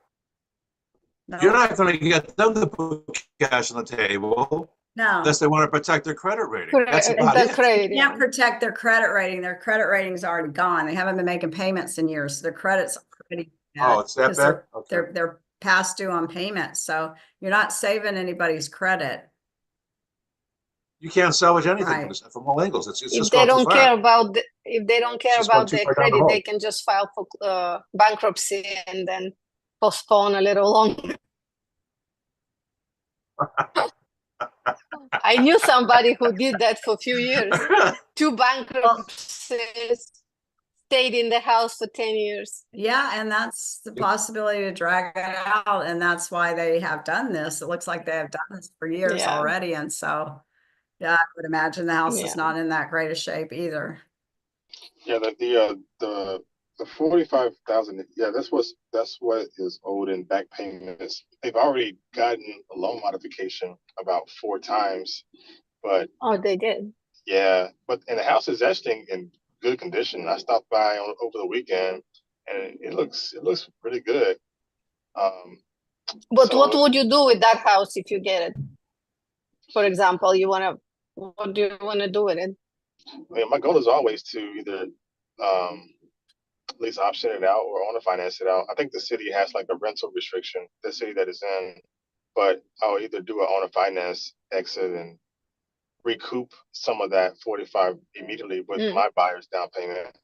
No. You're not going to get them to put cash on the table No. unless they want to protect their credit rating. That's about The it. credit, You yeah. can't protect their credit rating. Their credit rating's already gone. They haven't been making payments in years. Their credit's already bad Oh, it's that because bad? Okay. they're past due on payments. So you're not saving anybody's credit. You can't salvage anything Right. from all angles. It's If just they gone too don't far. care about if they don't care just gone about too their far down the credit, road. they can just file for bankruptcy and then postpone a little longer. I knew somebody who did that for a few years. 2 bankruptcies, stayed in the house for 10 years. Yeah, and that's the possibility to drag it out. And that's why they have done this. It looks like they have done this for years Yeah. already. And so, yeah, I would imagine the house is Yeah. not in that great a shape either. Yeah, the 45,000. Yeah, that's what is owed in back payments. They've already gotten a loan modification about 4 times, but Oh, they did. yeah, and the house is actually in good condition. I stopped by over the weekend, and it looks pretty good. But So- what would you do with that house if you get it? For example, what do you want to do with it? I mean, my goal is always to either at least option it out or owner finance it out. I think the city has like a rental restriction, the city that is in, but I'll either do an owner finance exit and recoup some of that 45 immediately with my buyer's down payment.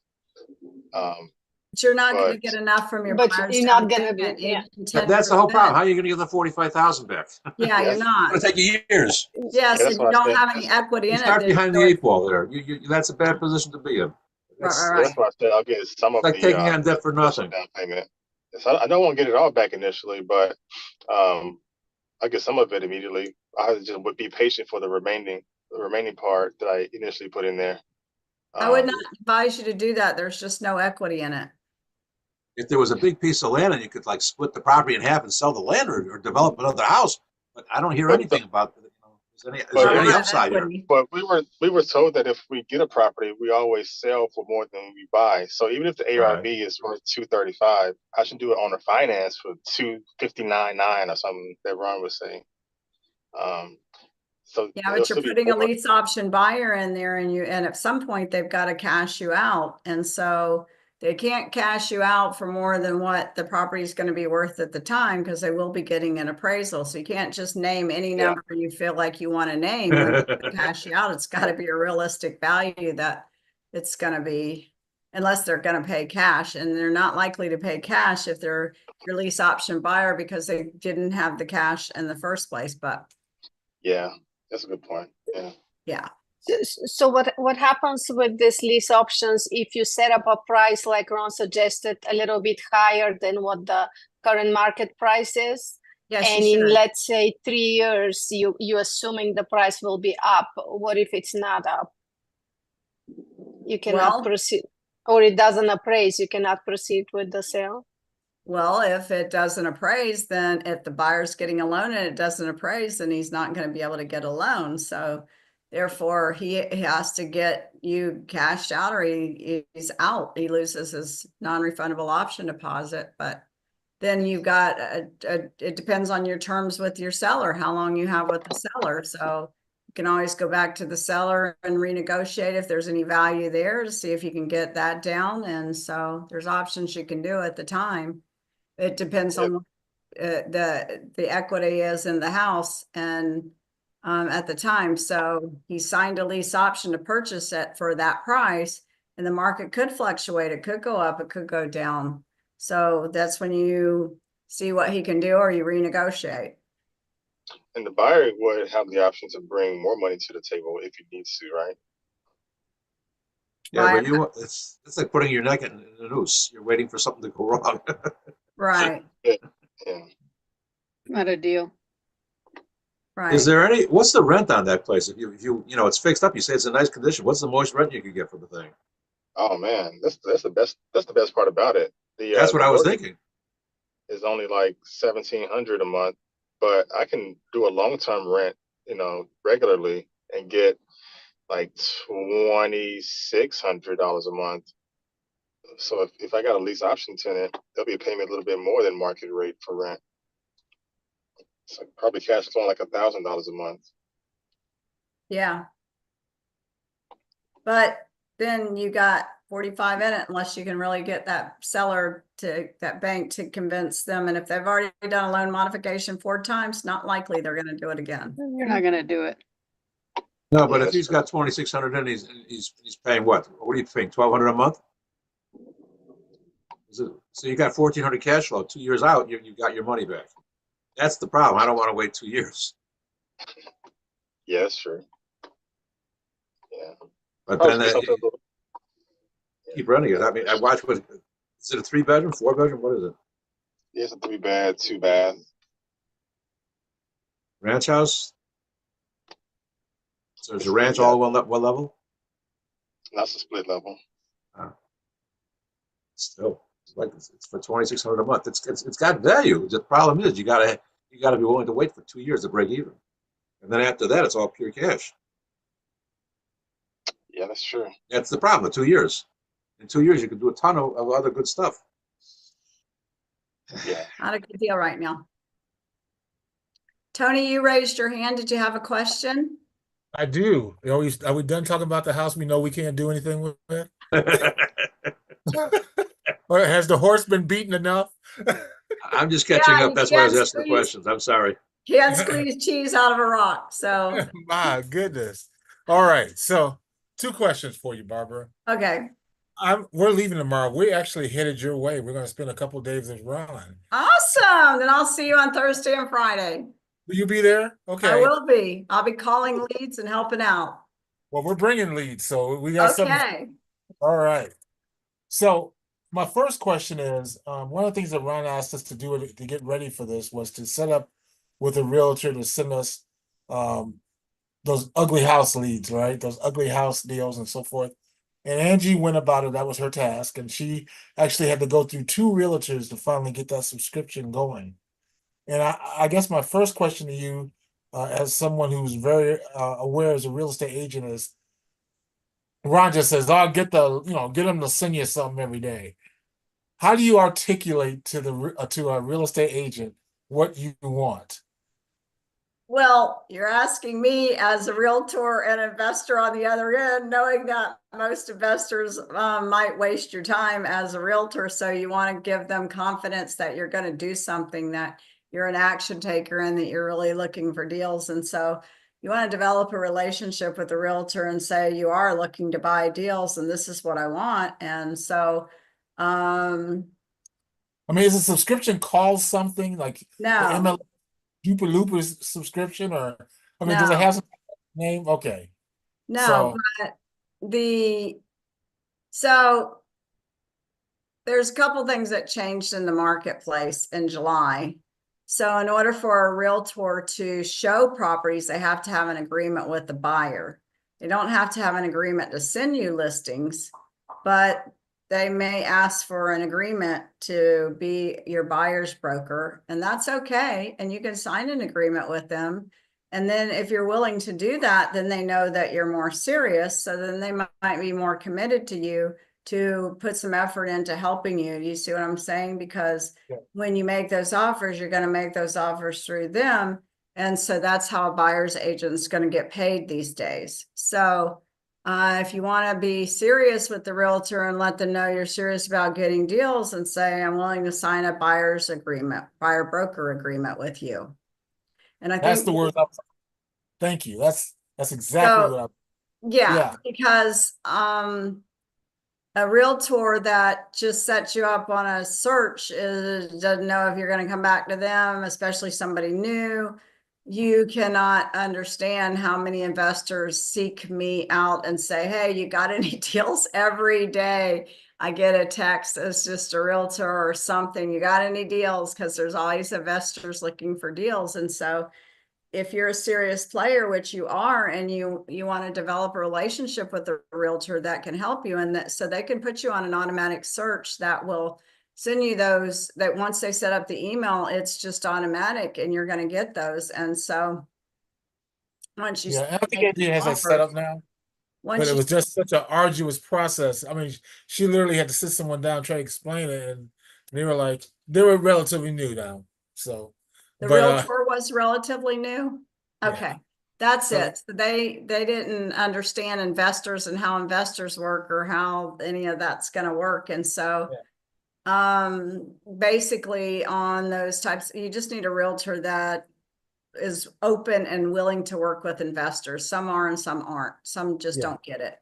But you're not going to But- get enough from your But buyer's you're not down gonna be- payment, yeah. even That's the whole 10%. problem. How are you going to give the 45,000 back? Yeah, you're Yes. It's not. going to take you years. Yes, that's and you what I don't said. have any equity You in start it. behind the 8 ball there. That's a bad position to be in. Right. That's why I said I'll get some of It's like the taking on debt for initial nothing. down payment. So I don't want to get it all back initially, but I'll get some of it immediately. I just would be patient for the remaining part that I initially put in there. I would not advise you to do that. There's just no equity in it. If there was a big piece of land and you could like split the property in half and sell the land or develop another house, but I don't hear But anything about Is But there Not a any lot of upside here? equity. But we were told that if we get a property, we always sell for more than we buy. So even if the ARV is worth 235, I should do it on a finance for 259.9 or something that Ron was saying. So Yeah, it'll but you're still be putting a more. lease option buyer in there and at some point they've got to cash you out. And so they can't cash you out for more than what the property is going to be worth at the time because they will be getting an appraisal. So you can't just name any Yeah. number you feel like you want to name when they cash you out. It's got to be a realistic value that it's going to be, unless they're going to pay cash, and they're not likely to pay cash if they're your lease option buyer because they didn't have the cash in the first place. But Yeah, that's a good point. Yeah. yeah. So what happens with these lease options if you set up a price like Ron suggested, a little bit higher than what the current market price is? Yes, And you in, should. let's say, 3 years, you assuming the price will be up. What if it's not up? You cannot Well, proceed, or it doesn't appraise, you cannot proceed with the sale. well, if it doesn't appraise, then if the buyer's getting a loan and it doesn't appraise, then he's not going to be able to get a loan. So therefore, he has to get you cashed out or he's out. He loses his non-refundable option deposit. But then you've got, it depends on your terms with your seller, how long you have with the seller. So you can always go back to the seller and renegotiate if there's any value there to see if you can get that down. And so there's options you can do at the time. It depends Yep. on what the equity is in the house and at the time. So he signed a lease option to purchase it for that price, and the market could fluctuate. It could go up, it could go down. So that's when you see what he can do or you renegotiate. And the buyer would have the option to bring more money to the table if he needs to, right? Yeah, Right. but it's like putting your neck in a noose. You're waiting for something to go wrong. Right, Yeah. Not a deal. right. Is there what's the rent on that place? If you it's fixed up, you say it's in nice condition. What's the most rent you could get for the thing? Oh man, that's the best part about it. That's what The I was mortgage thinking. is only like 1,700 a month, but I can do a long-term rent, regularly and get like $2,600 a month. So if I got a lease option tenant, they'll be paying me a little bit more than market rate for rent. So probably cash flowing like $1,000 a month. Yeah. But then you got 45 in it unless you can really get that seller to that bank to convince them. And if they've already done a loan modification 4 times, not likely they're going to do it again. You're not gonna do it. No, but Yeah, if he's got 2,600 in, he's paying what? What are you paying? 1,200 a month? So you got 1,400 cash flow. 2 years out, you got your money back. That's the problem. I don't want to wait 2 years. Yeah, that's true. Yeah. But Probably then should get something a little- keep running it. I mean, I watch what is it, a 3-bedroom, 4-bedroom? What is it? Yeah, it's a 3-bed, 2-bath. Ranch house? So there's a ranch Yeah. all one level? That's a split level. Still, it's for 2,600 a month. It's got value. The problem is you gotta be willing to wait for 2 years to break even, and then after that, it's all pure cash. Yeah, that's true. That's the problem. The 2 years. In 2 years, you can do a ton of other good stuff. Yeah. Not a good deal right now. Tony, you raised your hand. Did you have a question? I do. Are we done talking about the house we know we can't do anything with it? Or has the horse been beaten enough? I'm just catching Yeah, up. That's why I was can't asking the squeeze- questions. I'm sorry. Can't squeeze cheese out of a rock. So, My goodness. All right. So 2 questions for you, Barbara. okay. We're leaving tomorrow. We're actually headed your way. We're going to spend a couple of days in Ron. Awesome. Then I'll see you on Thursday and Friday. Will you be there? Okay. I will be. I'll be calling leads and helping out. Well, we're bringing leads, so we got something. Okay. All right. So my first question is, one of the things that Ron asked us to do to get ready for this was to set up with a realtor to send us those ugly house leads, right? Those ugly house deals and so forth. And Angie went about it. That was her task. And she actually had to go through 2 realtors to finally get that subscription going. And I guess my first question to you as someone who's very aware as a real estate agent is, Ron just says, "I'll get get them to send you something every day." How do you articulate to to a real estate agent what you want? Well, you're asking me as a realtor and investor on the other end, knowing that most investors might waste your time as a realtor. So you want to give them confidence that you're going to do something, that you're an action taker, and that you're really looking for deals. And so you want to develop a relationship with the realtor and say, you are looking to buy deals and this is what I want. And so, I mean, is a subscription called something like the no, MLS Super Loopers subscription, or I mean, does it no, have some name? Okay, no, so but so there's a couple things that changed in the marketplace in July. So in order for a realtor to show properties, they have to have an agreement with the buyer. They don't have to have an agreement to send you listings, but they may ask for an agreement to be your buyer's broker, and that's okay. And you can sign an agreement with them. And then if you're willing to do that, then they know that you're more serious. So then they might be more committed to you to put some effort into helping you. You see what I'm saying? Because when you make those offers, you're going to make those offers through them. And so that's how a buyer's agent is going to get paid these days. So if you want to be serious with the realtor and let them know you're serious about getting deals, and say, I'm willing to sign a buyer broker agreement with you. And I that's think the word. Thank you. That's exactly so. what I. Yeah, because a realtor that just sets you up on a search doesn't know if you're going to come back to them, especially somebody new. You cannot understand how many investors seek me out and say, hey, you got any deals? Every day I get a text as just a realtor or something. You got any deals? Because there's always investors looking for deals. And so if you're a serious player, which you are, and you want to develop a relationship with a realtor that can help you, and that so they can put you on an automatic search that will send you those, that once they set up the email, it's just automatic and you're going to get those. And so once you I think Andrea has that set up now, but it was just such an arduous process. I mean, she literally had to sit someone down, try to explain it, and they were relatively new now. So, the but realtor was relatively new. Okay. Yeah. That's So- it. So they didn't understand investors and how investors work or how any of that's going to work. And so basically on those types, you just need a realtor that is open and willing to work with investors. Some are and some aren't. Some just Yeah. don't get it.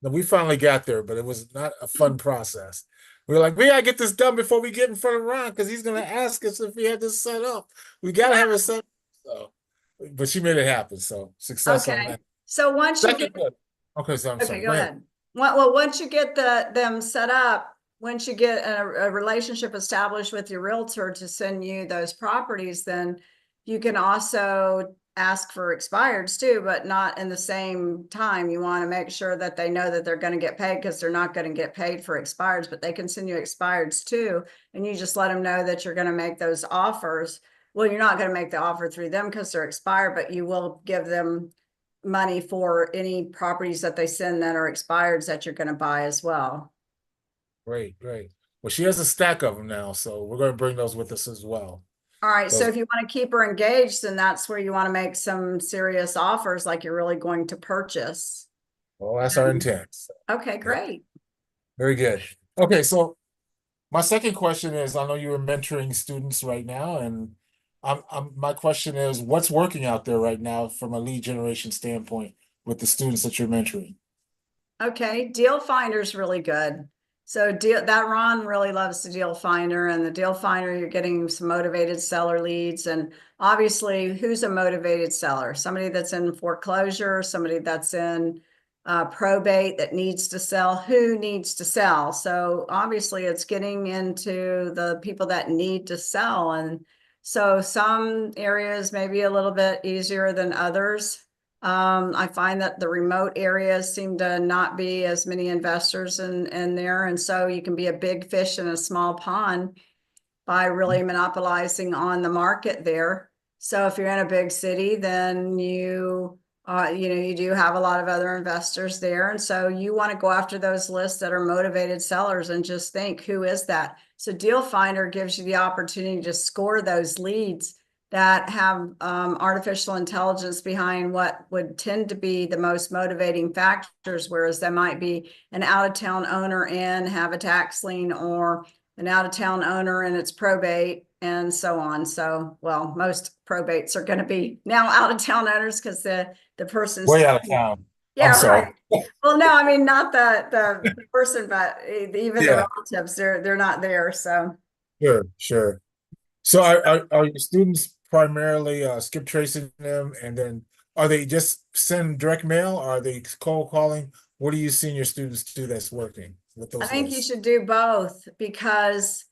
No, we finally got there, but it was not a fun process. We were like, we gotta get this done before we get in front of Ron, because he's gonna ask us if we had this set up. We gotta have it set up. So, but she made it happen. So success on Okay. that. So once you get, Okay, so I'm okay, sorry. go ahead. Well, once you get them set up, once you get a relationship established with your realtor to send you those properties, then you can also ask for expireds too, but not in the same time. You want to make sure that they know that they're going to get paid, because they're not going to get paid for expireds, but they can send you expireds too. And you just let them know that you're going to make those offers. Well, you're not going to make the offer through them because they're expired, but you will give them money for any properties that they send that are expireds that you're going to buy as well. Great. Well, she has a stack of them now, so we're going to bring those with us as well. All right. So if you want to keep her engaged, then that's where you want to make some serious offers, like you're really going to purchase. Well, that's our intent. Okay, great. Very good. Okay, so my second question is, I know you're mentoring students right now, and my question is, what's working out there right now from a lead generation standpoint with the students that you're mentoring? Okay, Deal Finder's really good. So that Ron really loves the Deal Finder, and the Deal Finder, you're getting some motivated seller leads. And obviously, who's a motivated seller? Somebody that's in foreclosure, somebody that's in probate that needs to sell. Who needs to sell? So obviously, it's getting into the people that need to sell. And so some areas may be a little bit easier than others. I find that the remote areas seem to not be as many investors in there. And so you can be a big fish in a small pond by really monopolizing on the market there. So if you're in a big city, then you you do have a lot of other investors there. And so you want to go after those lists that are motivated sellers and just think, who is that? So Deal Finder gives you the opportunity to score those leads that have artificial intelligence behind what would tend to be the most motivating factors, whereas there might be an out-of-town owner and have a tax lien, or an out-of-town owner and it's probate, and so on. So, well, most probates are going to be now out-of-town owners because the person's Way out of town. yeah, I'm sorry. right. Well, no, I mean not the person, but even Yeah. the relatives, they're not there. So Sure. So are your students primarily skip tracing them, and then are they just send direct mail? Or are they cold calling? What are you seeing your students do that's working with I those think you lists? should do both, because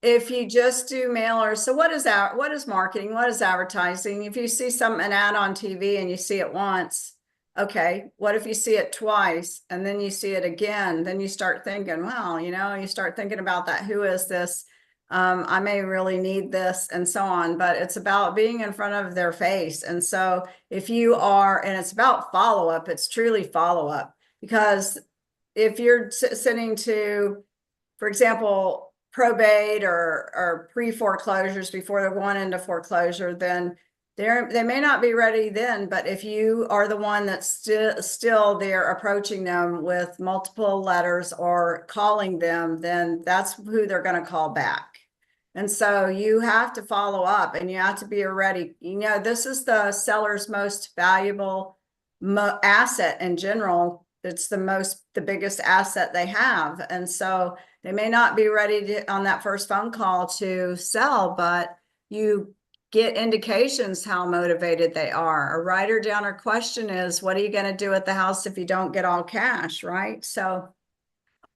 if you just do mailers, so what is marketing? What is advertising? If you see an ad on TV and you see it once, okay, what if you see it twice and then you see it again? Then you start thinking, well, you start thinking about that. Who is this? I may really need this, and so on. But it's about being in front of their face. And so if you are, and it's about follow-up, it's truly follow-up, because if you're sending to, for example, probate or pre-foreclosures before they're going into foreclosure, then they may not be ready then. But if you are the one that's still they're approaching them with multiple letters or calling them, then that's who they're going to call back. And so you have to follow up, and you have to be ready. This is the seller's most valuable asset in general. It's the biggest asset they have. And so they may not be ready to, on that first phone call, to sell, but you get indications how motivated they are. A writer down or question is, what are you going to do at the house if you don't get all cash, right? So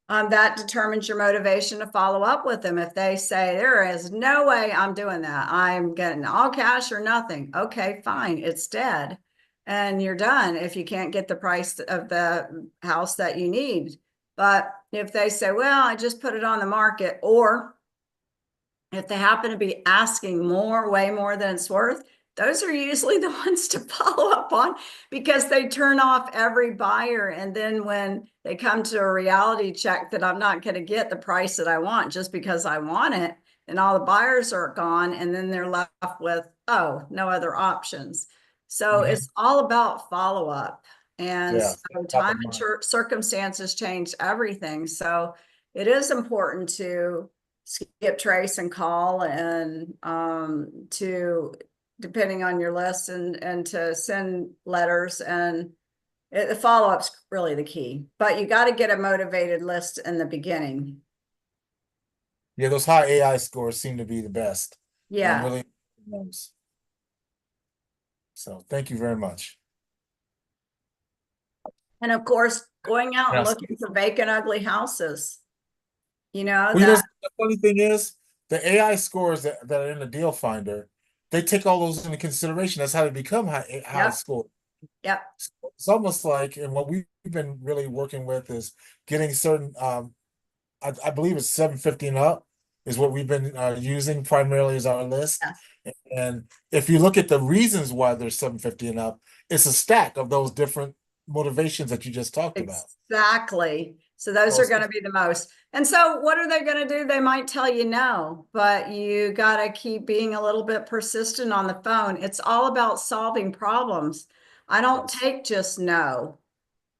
that determines your motivation to follow up with them. If they say, there is no way I'm doing that, I'm getting all cash or nothing, okay, fine, it's dead. And you're done if you can't get the price of the house that you need. But if they say, well, I just put it on the market, or if they happen to be asking way more than it's worth, those are usually the ones to follow up on, because they turn off every buyer. And then when they come to a reality check that I'm not going to get the price that I want just because I want it, and all the buyers are gone, and then they're left with, oh, no other options. So it's all about follow up. And Yeah, so top time of and mind. circumstances change everything. So it is important to skip trace and call, and to, depending on your list, and to send letters, and the follow-up's really the key. But you got to get a motivated list in the beginning. Yeah, those high AI scores seem to be the best. And I'm Yeah. really those. So thank you very much. And of course, going out and Yes. looking for vacant, ugly houses. Well, the funny thing is, the AI scores that are in the deal finder, they take all those into consideration. That's how they become high Yep. score. Yep. It's almost like, and what we've been really working with is getting certain, I believe it's 750 and up is what we've been using primarily as our list. Yes. And if you look at the reasons why they're 750 and up, it's a stack of those different motivations that you just talked about. Exactly. So those are going to be the most. And so what are they going to do? They might tell you no, but you got to keep being a little bit persistent on the phone. It's all about solving problems. I don't take just no.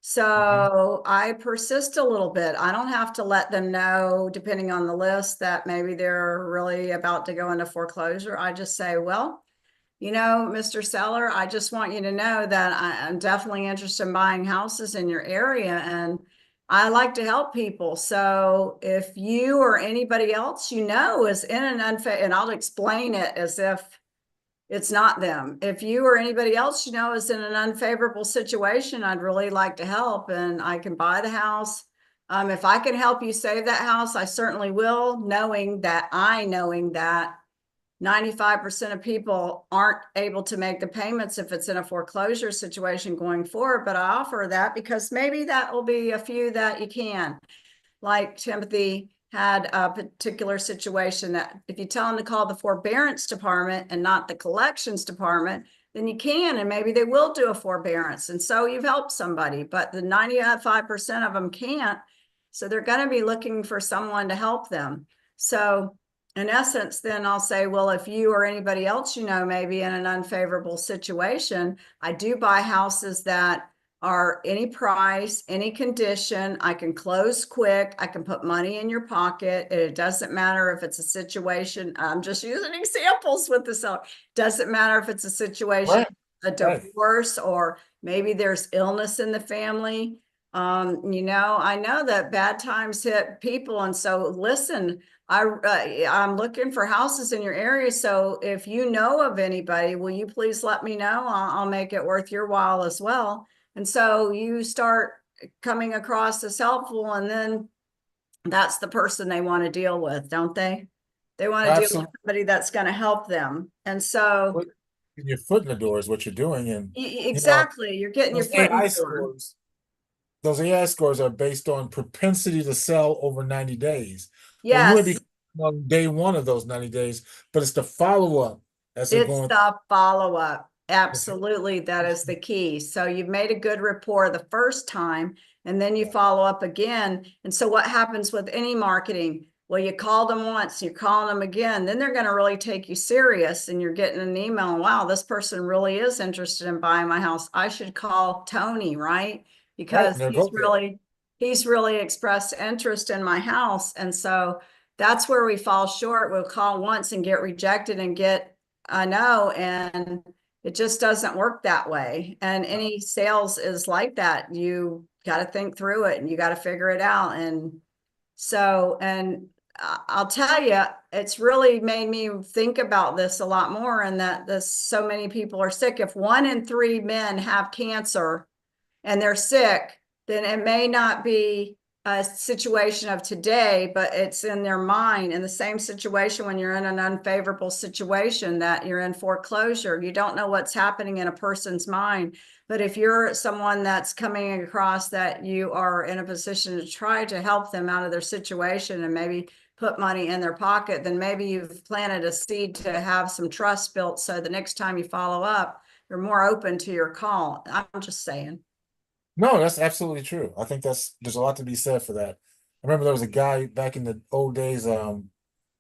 So I persist a little bit. I don't have to let them know, depending on the list, that maybe they're really about to go into foreclosure. I just say, well, Mr. Seller, I just want you to know that I'm definitely interested in buying houses in your area, and I like to help people. So if you or anybody else is in an unfair, and I'll explain it as if it's not them. If you or anybody else is in an unfavorable situation, I'd really like to help, and I can buy the house. If I can help you save that house, I certainly will, knowing that 95% of people aren't able to make the payments if it's in a foreclosure situation going forward. But I offer that because maybe that will be a few that you can. Like Timothy had a particular situation that if you tell them to call the forbearance department and not the collections department, then you can, and maybe they will do a forbearance. And so you've helped somebody, but the 95% of them can't. So they're going to be looking for someone to help them. So in essence, then I'll say, well, if you or anybody else, you know, maybe in an unfavorable situation, I do buy houses that are any price, any condition. I can close quick. I can put money in your pocket. It doesn't matter if it's a situation. I'm just using examples with this. Doesn't matter if it's a situation, Right. a divorce, or maybe there's illness in the family. You know, I know that bad times hit people. And so listen, I'm looking for houses in your area. So if you know of anybody, will you please let me know? I'll make it worth your while as well. And so you start coming across as helpful, and then that's the person they want to deal with, don't they? They want to deal with somebody that's going to help them. And so Getting your foot in the door is what you're doing. And exactly, you're getting your foot in the door. Those AI scores are based on propensity to sell over 90 days. Yes. Well, you may be on day one of those 90 days, but it's the follow-up as they're going. It's the follow-up. Absolutely, that is the key. So you've made a good rapport the first time, and then you follow up again. And so what happens with any marketing? Well, you called them once, you're calling them again, then they're going to really take you serious, and you're getting an email, wow, this person really is interested in buying my house. I should call Tony, right? Because he's really expressed interest in my house. And so that's where we fall short. We'll call once and get rejected and get a no, and it just doesn't work that way. And any sales is like that. You got to think through it and you got to figure it out. And so, and I'll tell you, it's really made me think about this a lot more, and that so many people are sick. If 1 in 3 men have cancer and they're sick, then it may not be a situation of today, but it's in their mind. In the same situation, when you're in an unfavorable situation, that you're in foreclosure, you don't know what's happening in a person's mind. But if you're someone that's coming across that you are in a position to try to help them out of their situation and maybe put money in their pocket, then maybe you've planted a seed to have some trust built. So the next time you follow up, you're more open to your call. I'm just saying. No, that's absolutely true. I think there's a lot to be said for that. I remember there was a guy back in the old days,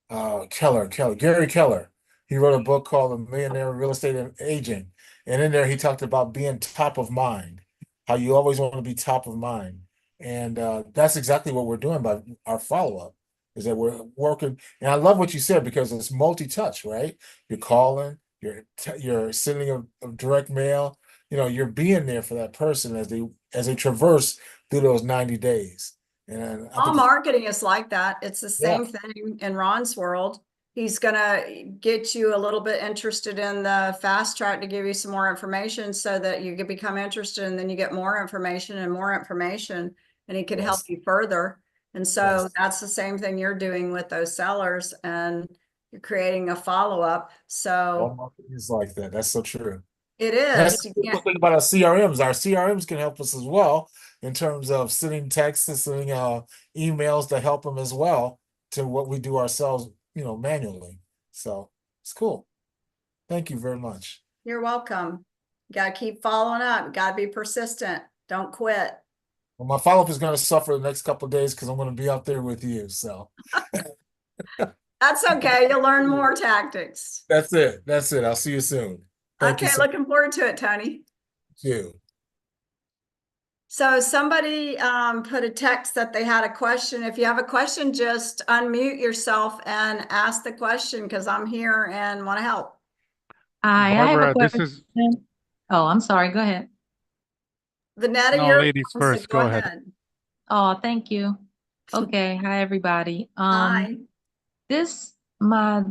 Gary Keller. He wrote a book called The Millionaire Real Estate Agent. And in there, he talked about being top of mind, how you always want to be top of mind. And that's exactly what we're doing by our follow-up, is that we're working. And I love what you said, because it's multi-touch, right? You're calling, you're sending a direct mail, you're being there for that person as they traverse through those 90 days. And all marketing is like that. It's the same thing in Ron's world. He's going to get you a little bit interested in the fast track to give you some more information so that you can become interested, and then you get more information, and he can help you further. And so that's the same thing you're doing with those sellers, and you're creating a follow-up. So marketing is like that. That's so true. It is. That's the cool thing about our CRMs. Our CRMs can help us as well in terms of sending texts and sending emails to help them as well to what we do ourselves, manually. So it's cool. Thank you very much. You're welcome. You got to keep following up. You got to be persistent. Don't quit. Well, my follow-up is going to suffer the next couple of days because I'm going to be out there with you. So that's okay. You'll learn more tactics. That's it. I'll see you soon. Okay, looking forward to it, Tony. Thank you. So somebody put a text that they had a question. If you have a question, just unmute yourself and ask the question, because I'm here and want to help. Hi, I have a question. Oh, I'm sorry. Go ahead. Vanetta, no, ladies first. Go ahead. Oh, thank you. Okay. Hi, everybody. Hi. My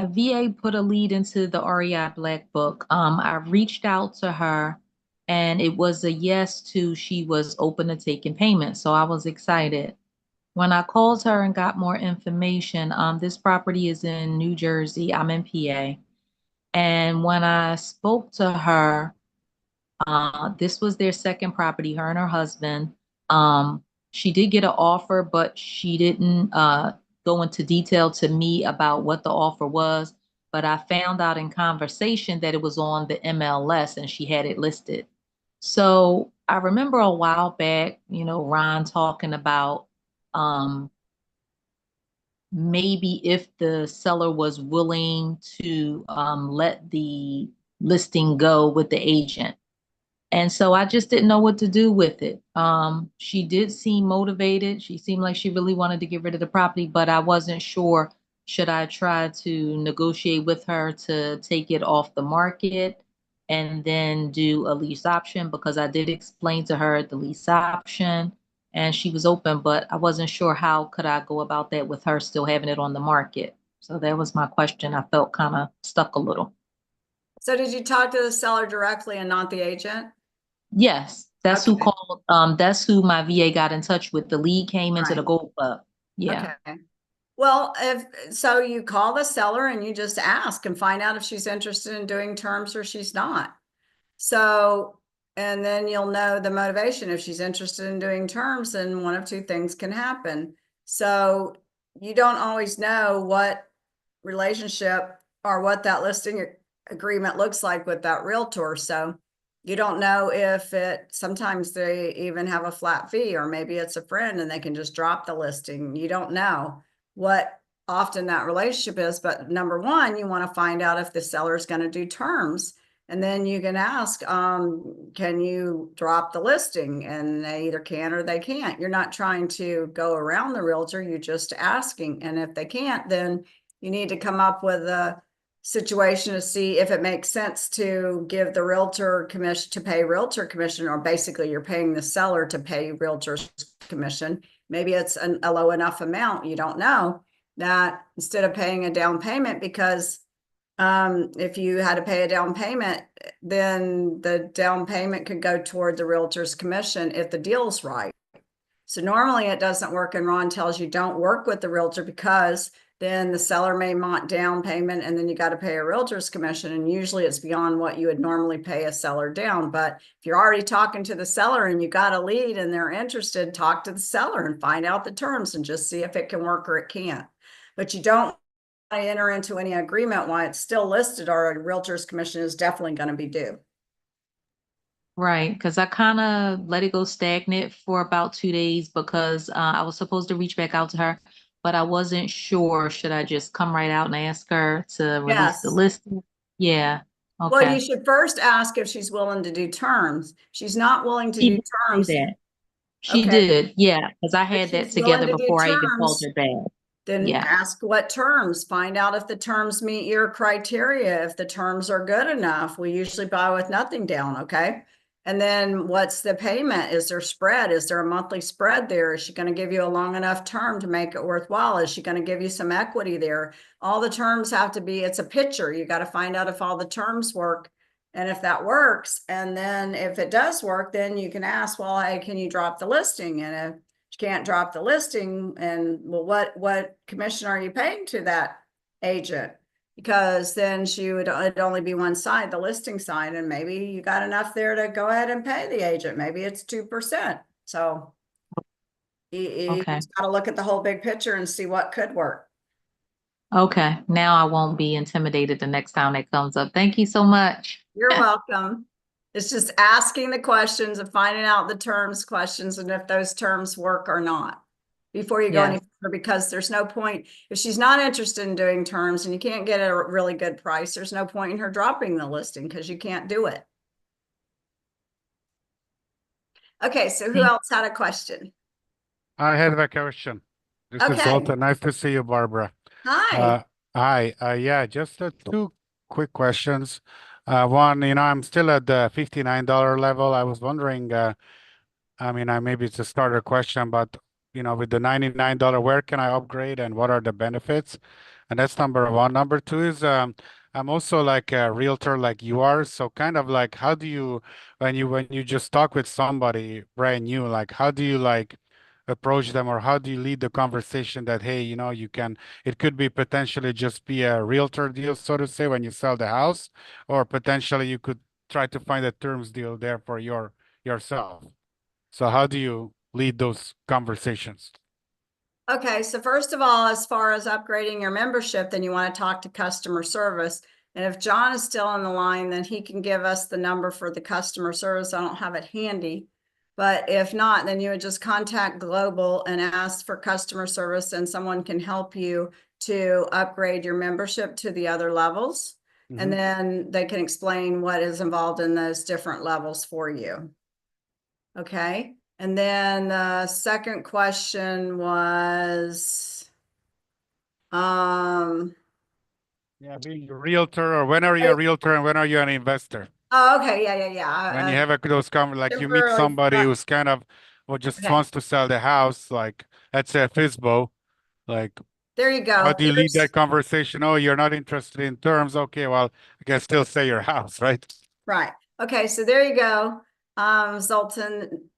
VA put a lead into the REI Black Book. I reached out to her, and it was a yes to she was open to taking payment. So I was excited. When I called her and got more information, this property is in New Jersey. I'm in PA. And when I spoke to her, this was their second property, her and her husband. She did get an offer, but she didn't go into detail to me about what the offer was. But I found out in conversation that it was on the MLS and she had it listed. So I remember a while back, Ron talking about maybe if the seller was willing to let the listing go with the agent. And so I just didn't know what to do with it. She did seem motivated. She seemed like she really wanted to get rid of the property, but I wasn't sure, should I try to negotiate with her to take it off the market and then do a lease option, because I did explain to her the lease option and she was open, but I wasn't sure how could I go about that with her still having it on the market. So that was my question. I felt kind of stuck a little. So did you talk to the seller directly and not the agent? Yes, that's who Okay. called. That's who my VA got in touch with. The lead came into the Right. Gold Club. Yeah. Okay. Well, if so, you call the seller and you just ask and find out if she's interested in doing terms or she's not. So, and then you'll know the motivation. If she's interested in doing terms, then one of two things can happen. So you don't always know what relationship or what that listing agreement looks like with that realtor. So you don't know if sometimes they even have a flat fee, or maybe it's a friend and they can just drop the listing. You don't know what often that relationship is. But number one, you want to find out if the seller is going to do terms. And then you can ask, can you drop the listing? And they either can or they can't. You're not trying to go around the realtor, you're just asking. And if they can't, then you need to come up with a situation to see if it makes sense to give the realtor commission, to pay realtor commission, or basically you're paying the seller to pay realtor's commission. Maybe it's a low enough amount, you don't know, that instead of paying a down payment, because if you had to pay a down payment, then the down payment could go toward the realtor's commission if the deal's right. So normally it doesn't work, and Ron tells you don't work with the realtor, because then the seller may want down payment and then you got to pay a realtor's commission. And usually it's beyond what you would normally pay a seller down. But if you're already talking to the seller and you got a lead and they're interested, talk to the seller and find out the terms and just see if it can work or it can't. But you don't want to enter into any agreement while it's still listed, or a realtor's commission is definitely going to be due. Right. Because I kind of let it go stagnant for about 2 days because I was supposed to reach back out to her, but I wasn't sure. Should I just come right out and ask her to release the Yes. listing? Yeah. Well, you Okay. should first ask if she's willing to do terms. She's not willing to She do did say terms. that. She Okay. did. Yeah. Because I If had that she's willing together to do before I even called terms, her back. then Yeah. ask what terms. Find out if the terms meet your criteria. If the terms are good enough, we usually buy with nothing down. Okay. And then what's the payment? Is there spread? Is there a monthly spread there? Is she going to give you a long enough term to make it worthwhile? Is she going to give you some equity there? All the terms have to be, it's a picture. You got to find out if all the terms work and if that works. And then if it does work, then you can ask, well, hey, can you drop the listing? And if you can't drop the listing, and well, what commission are you paying to that agent? Because then it'd only be one side, the listing side, and maybe you got enough there to go ahead and pay the agent. Maybe it's 2%. So you Okay. just got to look at the whole big picture and see what could work. Okay. Now I won't be intimidated the next time that comes up. Thank you so much. You're welcome. It's just asking the questions and finding out the terms questions and if those terms work or not before you go any Yes. further, because there's no point if she's not interested in doing terms and you can't get a really good price, there's no point in her dropping the listing because you can't do it. Okay, so who else had a question? I have a question. This is Okay. Zoltan. Nice to see you, Barbara. Hi. Hi. Yeah, just two quick questions. One, I'm still at the $59 level. I was wondering, maybe it's a starter question, but with the $99, where can I upgrade and what are the benefits? And that's number one. Number two is I'm also like a realtor like you are. So kind of like how do you when you just talk with somebody brand new, like how do you like approach them, or how do you lead the conversation that, hey, it could be potentially just be a realtor deal, so to say, when you sell the house, or potentially you could try to find a terms deal there for yourself. So how do you lead those conversations? Okay, so first of all, as far as upgrading your membership, then you want to talk to customer service. And if John is still on the line, then he can give us the number for the customer service. I don't have it handy. But if not, then you would just contact Global and ask for customer service, and someone can help you to upgrade your membership to the other levels. And then they can explain what is involved in those different levels for you. Okay. And then the second question was, Yeah, being a realtor, or when are you a realtor and when are you an investor? oh, okay, yeah. When you have those like you meet Temporarily, somebody who's kind of, well, just okay, wants to sell the house, like let's say a FISBO, like there you how go. do you lead that conversation? Oh, you're not interested in terms. Okay, well, I can still say your house, right? Right. Okay, so there you go. Zoltan,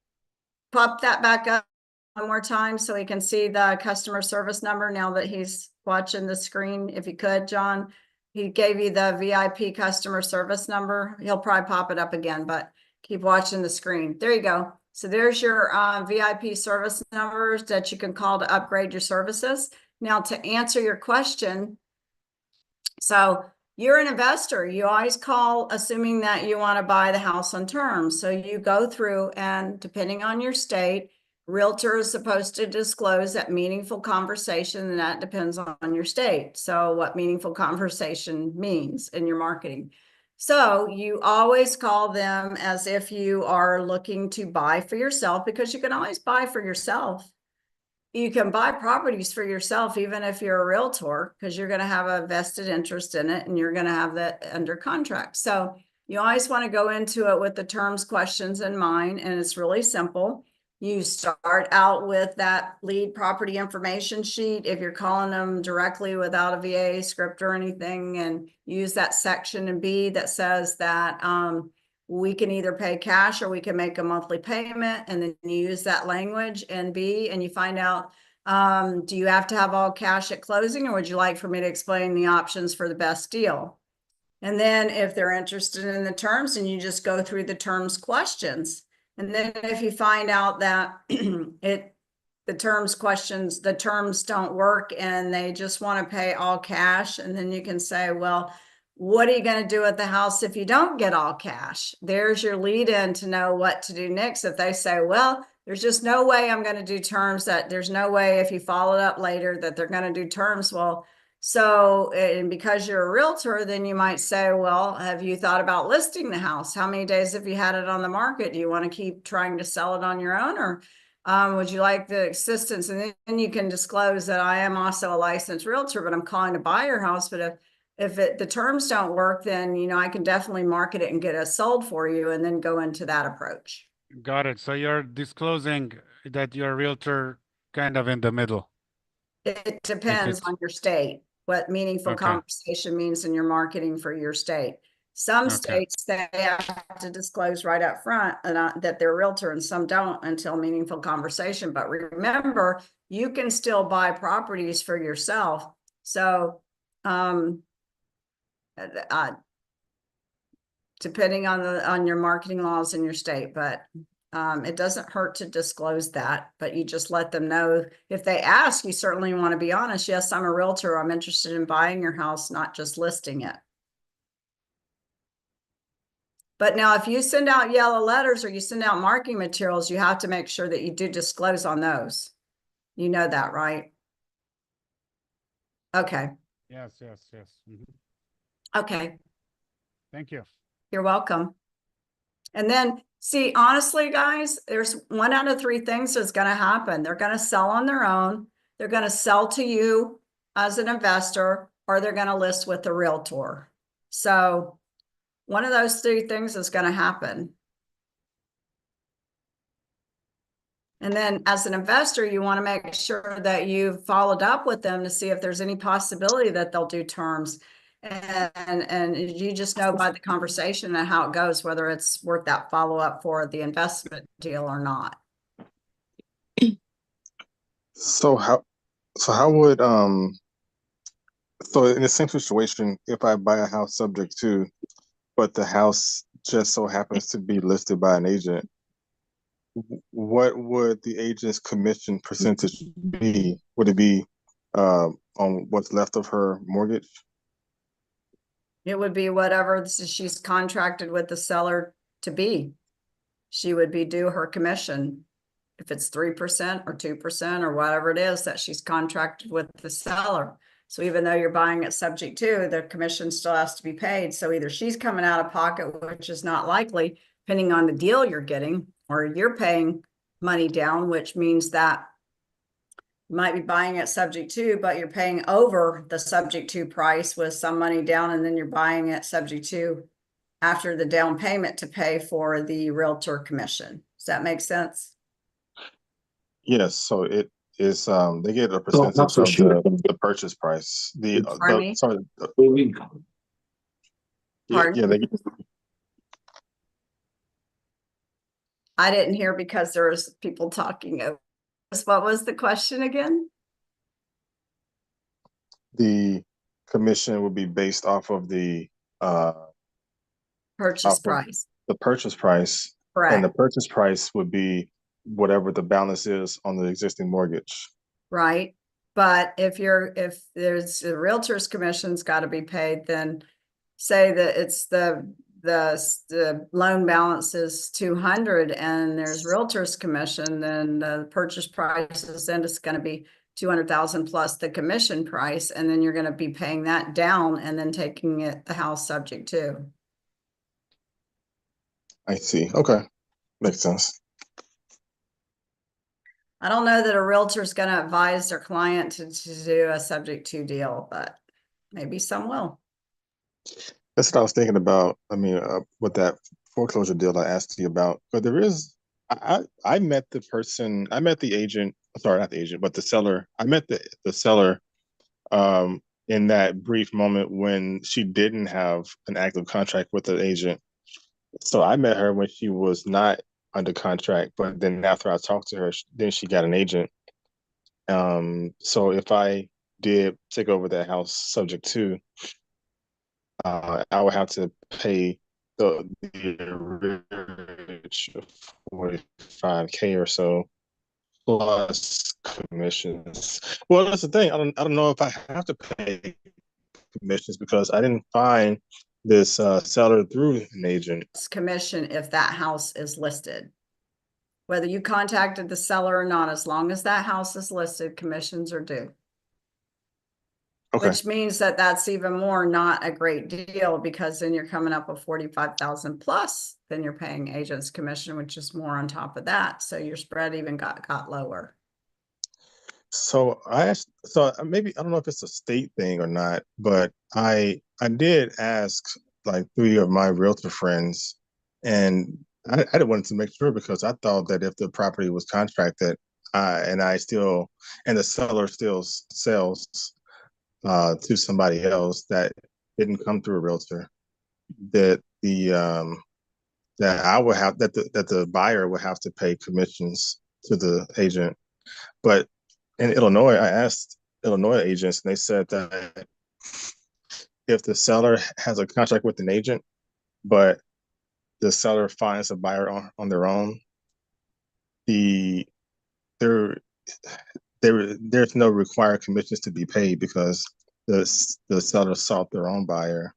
pop that back up one more time so he can see the customer service number now that he's watching the screen. If you could, John, he gave you the VIP customer service number. He'll probably pop it up again, but keep watching the screen. There you go. So there's your VIP service numbers that you can call to upgrade your services. Now, to answer your question, so you're an investor. You always call assuming that you want to buy the house on terms. So you go through, and depending on your state, realtor is supposed to disclose that meaningful conversation, and that depends on your state. So what meaningful conversation means in your marketing. So you always call them as if you are looking to buy for yourself, because you can always buy for yourself. You can buy properties for yourself, even if you're a realtor, because you're going to have a vested interest in it and you're going to have that under contract. So you always want to go into it with the terms questions in mind, and it's really simple. You start out with that lead property information sheet if you're calling them directly without a VA script or anything, and use that section in B that says that we can either pay cash or we can make a monthly payment, and then you use that language in B, and you find out, do you have to have all cash at closing, or would you like for me to explain the options for the best deal? And then if they're interested in the terms, and you just go through the terms questions. And then if you find out that the terms don't work and they just want to pay all cash, and then you can say, well, what are you going to do at the house if you don't get all cash? There's your lead in to know what to do next. If they say, well, there's just no way I'm going to do terms, that there's no way if you follow it up later that they're going to do terms. Well, so, and because you're a realtor, then you might say, well, have you thought about listing the house? How many days have you had it on the market? Do you want to keep trying to sell it on your own, or would you like the assistance? And then you can disclose that I am also a licensed realtor, but I'm calling to buy your house. But if the terms don't work, then, I can definitely market it and get it sold for you, and then go into that approach. Got it. So you're disclosing that you're a realtor kind of in the middle. It depends on your state, what meaningful conversation means in your marketing for your state. Some states, they have to disclose right up front that they're a realtor, and some don't until meaningful conversation. But remember, you can still buy properties for yourself. So, depending on your marketing laws in your state, but it doesn't hurt to disclose that, but you just let them know. If they ask, you certainly want to be honest. Yes, I'm a realtor. I'm interested in buying your house, not just listing it. But now if you send out yellow letters or you send out marketing materials, you have to make sure that you do disclose on those. You know that, right? Okay. Yes. Okay. Thank you. You're welcome. And then, see, honestly, guys, there's 1 out of 3 things that's going to happen. They're going to sell on their own. They're going to sell to you as an investor, or they're going to list with the realtor. So one of those 3 things is going to happen. And then as an investor, you want to make sure that you've followed up with them to see if there's any possibility that they'll do terms. And you just know by the conversation and how it goes, whether it's worth that follow-up for the investment deal or not. So how would so in the same situation, if I buy a house subject to, but the house just so happens to be listed by an agent, what would the agent's commission percentage be? Would it be on what's left of her mortgage? It would be whatever she's contracted with the seller to be. She would be due her commission. If it's 3% or 2% or whatever it is that she's contracted with the seller. So even though you're buying it subject to, the commission still has to be paid. So either she's coming out of pocket, which is not likely, depending on the deal you're getting, or you're paying money down, which means that you might be buying it subject to, but you're paying over the subject to price with some money down, and then you're buying it subject to after the down payment to pay for the realtor commission. Does that make sense? Yes, so it is they get a So percentage that's for of sure. the purchase price. Pardon me? Sorry, Pardon? they get I didn't hear because there was people talking over. What was the question again? the commission would be based off of the Purchase price. the purchase price, and the Correct. purchase price would be whatever the balance is on the existing mortgage. Right. But if there's a realtor's commission's got to be paid, then say that it's the loan balance is 200 and there's realtor's commission, then the purchase price is then it's going to be 200,000 plus the commission price, and then you're going to be paying that down and then taking the house subject to. I see. Okay, makes sense. I don't know that a realtor is going to advise their client to do a subject to deal, but maybe some will. That's what I was thinking about. I mean, with that foreclosure deal I asked you about, but there is, I met the person, I met the agent, sorry, not the agent, but the seller. I met the seller in that brief moment when she didn't have an active contract with the agent. So I met her when she was not under contract, but then after I talked to her, then she got an agent. So if I did take over that house subject to, I would have to pay the rich 45K or so plus commissions. Well, that's the thing. I don't know if I have to pay commissions because I didn't find this seller through an agent. It's commission if that house is listed. Whether you contacted the seller or not, as long as that house is listed, commissions are due. Okay. Which means that that's even more not a great deal, because then you're coming up with 45,000 plus, then you're paying agent's commission, which is more on top of that. So your spread even got lower. So I asked, so maybe I don't know if it's a state thing or not, but I did ask like 3 of my realtor friends, and I wanted to make sure because I thought that if the property was contracted, and the seller still sells to somebody else that didn't come through a realtor, that that I would have that the buyer would have to pay commissions to the agent. But in Illinois, I asked Illinois agents, and they said that if the seller has a contract with an agent, but the seller finds a buyer on their own, there there's no required commissions to be paid because the seller sought their own buyer,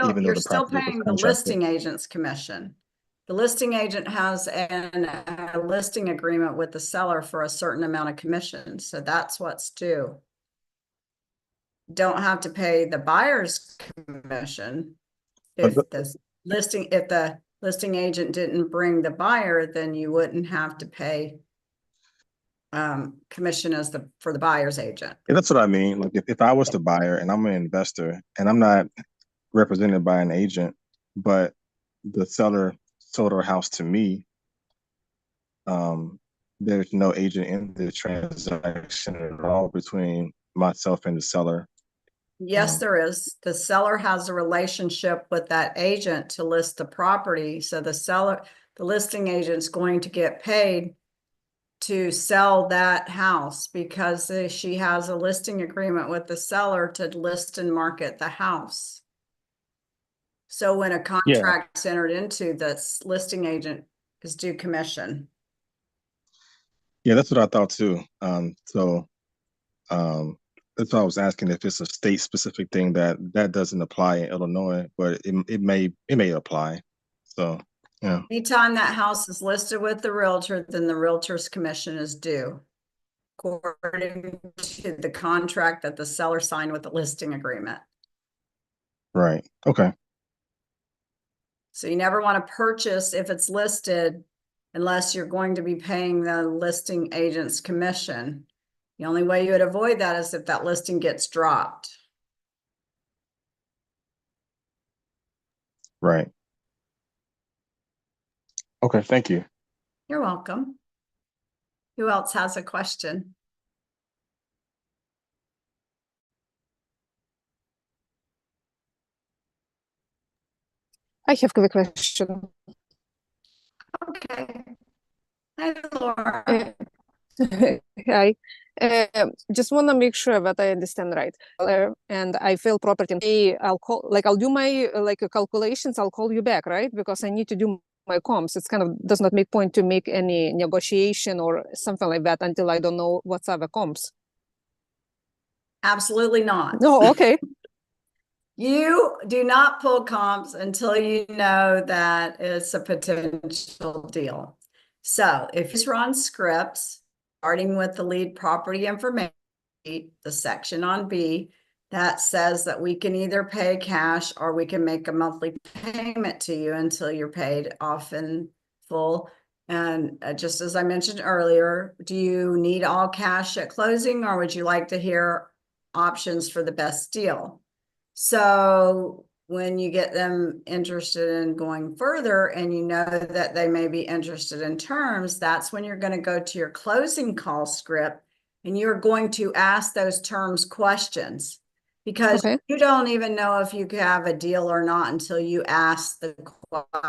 even though You're the still property was paying the contracted. listing agent's commission. The listing agent has a listing agreement with the seller for a certain amount of commission. So that's what's due. Don't have to pay the buyer's commission. If the listing agent didn't bring the buyer, then you wouldn't have to pay commission for the buyer's agent. Yeah, that's what I mean. Like if I was the buyer and I'm an investor and I'm not represented by an agent, but the seller sold her house to me, there's no agent in the transaction at all between myself and the seller. Yes, there is. The seller has a relationship with that agent to list the property. So the listing agent's going to get paid to sell that house because she has a listing agreement with the seller to list and market the house. So when a contract's entered into, the listing agent is due commission. Yeah, that's what I thought too. Um, that's why I was asking if it's a state specific thing that doesn't apply in Illinois, but it may apply. So yeah, Anytime that house is listed with the realtor, then the realtor's commission is due, according to the contract that the seller signed with the listing agreement. right. Okay. So you never want to purchase if it's listed unless you're going to be paying the listing agent's commission. The only way you would avoid that is if that listing gets dropped. Right. Okay. Thank you. You're welcome. Who else has a question? I have a question. Okay. Hi, Laura. Hi. Just want to make sure that I understand right. And I feel property. I'll call, like, I'll do my calculations. I'll call you back, right? Because I need to do my comps. It's kind of does not make point to make any negotiation or something like that until I don't know what's other comps. Absolutely not. No, okay. You do not pull comps until you know that it's a potential deal. So if you run scripts, starting with the lead property information, the section on B, that says that we can either pay cash or we can make a monthly payment to you until you're paid off in full. And just as I mentioned earlier, do you need all cash at closing, or would you like to hear options for the best deal? So when you get them interested in going further and you know that they may be interested in terms, that's when you're going to go to your closing call script and you're going to ask those terms questions, because Okay. you don't even know if you have a deal or not until you ask the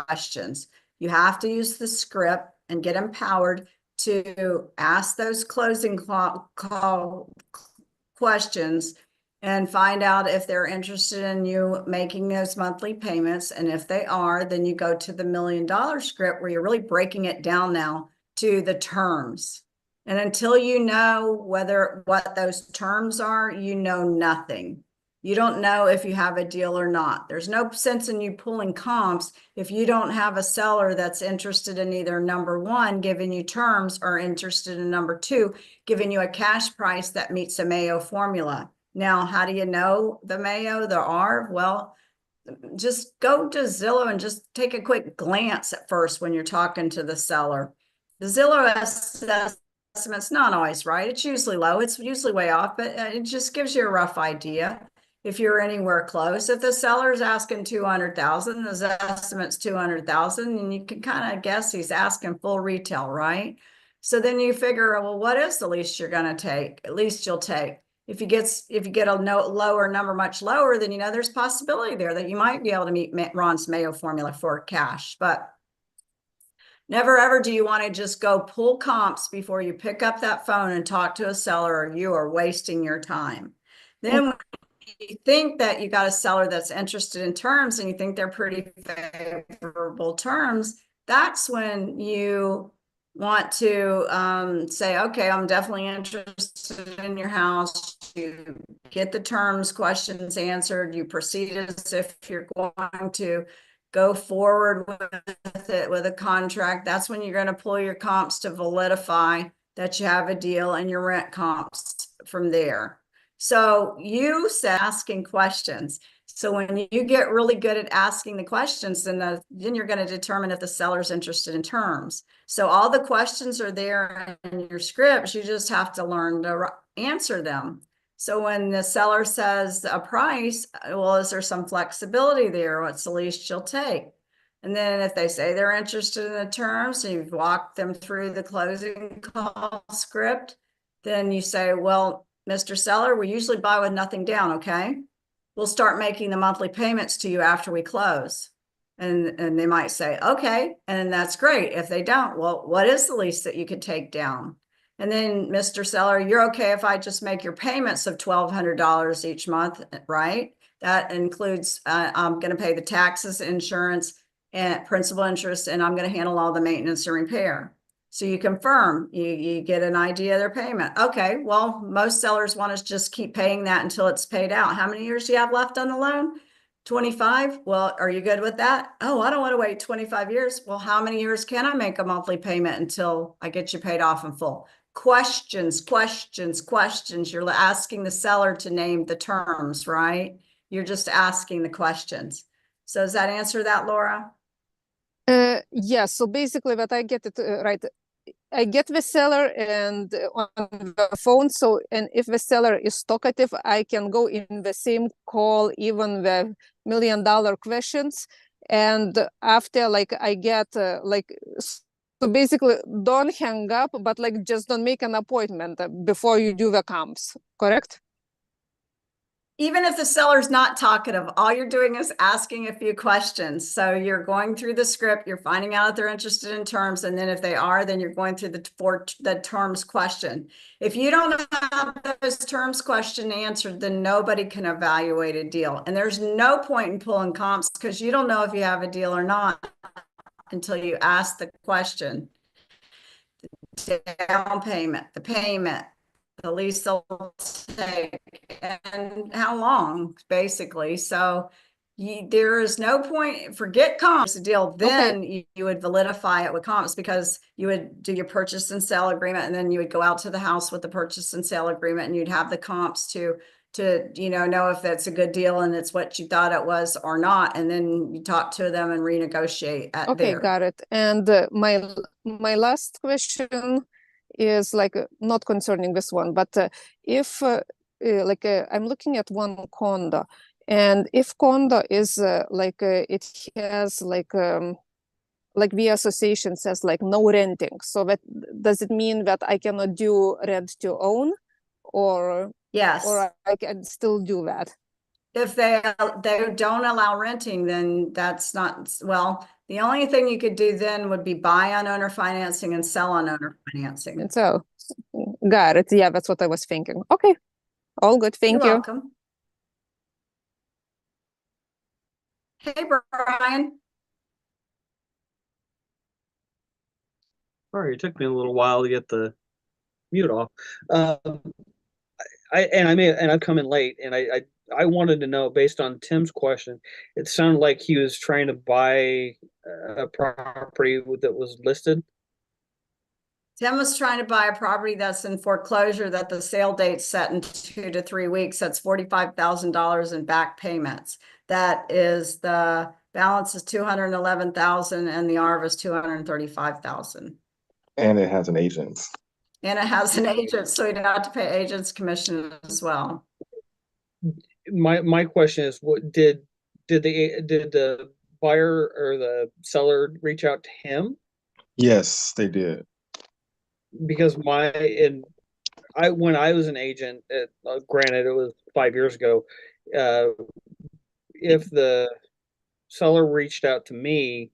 questions. You have to use the script and get empowered to ask those closing call questions and find out if they're interested in you making those monthly payments. And if they are, then you go to the $1 million script where you're really breaking it down now to the terms. And until you know what those terms are, you know nothing. You don't know if you have a deal or not. There's no sense in you pulling comps if you don't have a seller that's interested in either number one, giving you terms, or interested in number two, giving you a cash price that meets a Mayo formula. Now, how do you know the Mayo, the R? Well, just go to Zillow and just take a quick glance at first when you're talking to the seller. The Zillow estimate's not always right. It's usually low. It's usually way off, but it just gives you a rough idea if you're anywhere close. If the seller's asking 200,000, the estimate's 200,000, and you can kind of guess he's asking full retail, right? So then you figure, well, what is the least you're going to take? At least you'll take. If you get a lower number, much lower, then you know there's possibility there that you might be able to meet Ron's Mayo formula for cash. But never ever do you want to just go pull comps before you pick up that phone and talk to a seller, or you are wasting your time. Then when you think that you got a seller that's interested in terms and you think they're pretty favorable terms, that's when you want to say, okay, I'm definitely interested in your house. You get the terms questions answered. You proceed as if you're going to go forward with it with a contract. That's when you're going to pull your comps to validify that you have a deal, and your rent comps from there. So you said asking questions. So when you get really good at asking the questions, then you're going to determine if the seller's interested in terms. So all the questions are there in your scripts. You just have to learn to answer them. So when the seller says a price, well, is there some flexibility there? What's the least you'll take? And then if they say they're interested in the terms, and you've walked them through the closing call script, then you say, well, Mr. Seller, we usually buy with nothing down, okay? We'll start making the monthly payments to you after we close. And they might say, okay, and that's great. If they don't, well, what is the least that you could take down? And then, Mr. Seller, you're okay if I just make your payments of $1,200 each month, right? That includes, I'm going to pay the taxes, insurance, and principal, interest, and I'm going to handle all the maintenance and repair. So you confirm, you get an idea of their payment. Okay, well, most sellers want to just keep paying that until it's paid out. How many years do you have left on the loan? 25? Well, are you good with that? Oh, I don't want to wait 25 years. Well, how many years can I make a monthly payment until I get you paid off in full? Questions, questions, questions. You're asking the seller to name the terms, right? You're just asking the questions. So does that answer that, Laura? Yeah, so basically what I get it right, I get the seller and on the phone. So, and if the seller is talkative, I can go in the same call, even the $1 million questions. And after, like, I get so basically don't hang up, but like just don't make an appointment before you do the comps, correct? Even if the seller's not talkative, all you're doing is asking a few questions. So you're going through the script, you're finding out if they're interested in terms, and then if they are, then you're going through the terms question. If you don't have those terms question answered, then nobody can evaluate a deal. And there's no point in pulling comps because you don't know if you have a deal or not until you ask the question. Down payment, the payment, the lease they'll take, and how long, basically. So there is no point, forget comps a deal, then you would validify it with comps because you would do your purchase and sale agreement, and then you would go out to the house with the purchase and sale agreement, and you'd have the comps to know if that's a good deal and it's what you thought it was or not, and then you talk to them and renegotiate at Okay, there. got it. And my last question is like not concerning this one, but if I'm looking at one condo, and if condo is it has like the association says like no renting, so that does it mean that I cannot do rent to own, or Yes. or I can still do that? If they don't allow renting, then that's not, well, the only thing you could do then would be buy on owner financing and sell on owner financing. And so, got it. Yeah, that's what I was thinking. Okay, all good. Thank You're you. welcome. Hey, Brian. Sorry, it took me a little while to get the mute off. I've come in late, and I wanted to know, based on Tim's question, it sounded like he was trying to buy a property that was listed. Tim was trying to buy a property that's in foreclosure that the sale date's set in 2 to 3 weeks. That's $45,000 in back payments. That is, the balance is 211,000 and the ARV is 235,000. And it has an agent. And it has an agent, so he'd have to pay agent's commission as well. My question is, what did the buyer or the seller reach out to him? Yes, they did. Because when I was an agent, granted it was 5 years ago, if the seller reached out to me,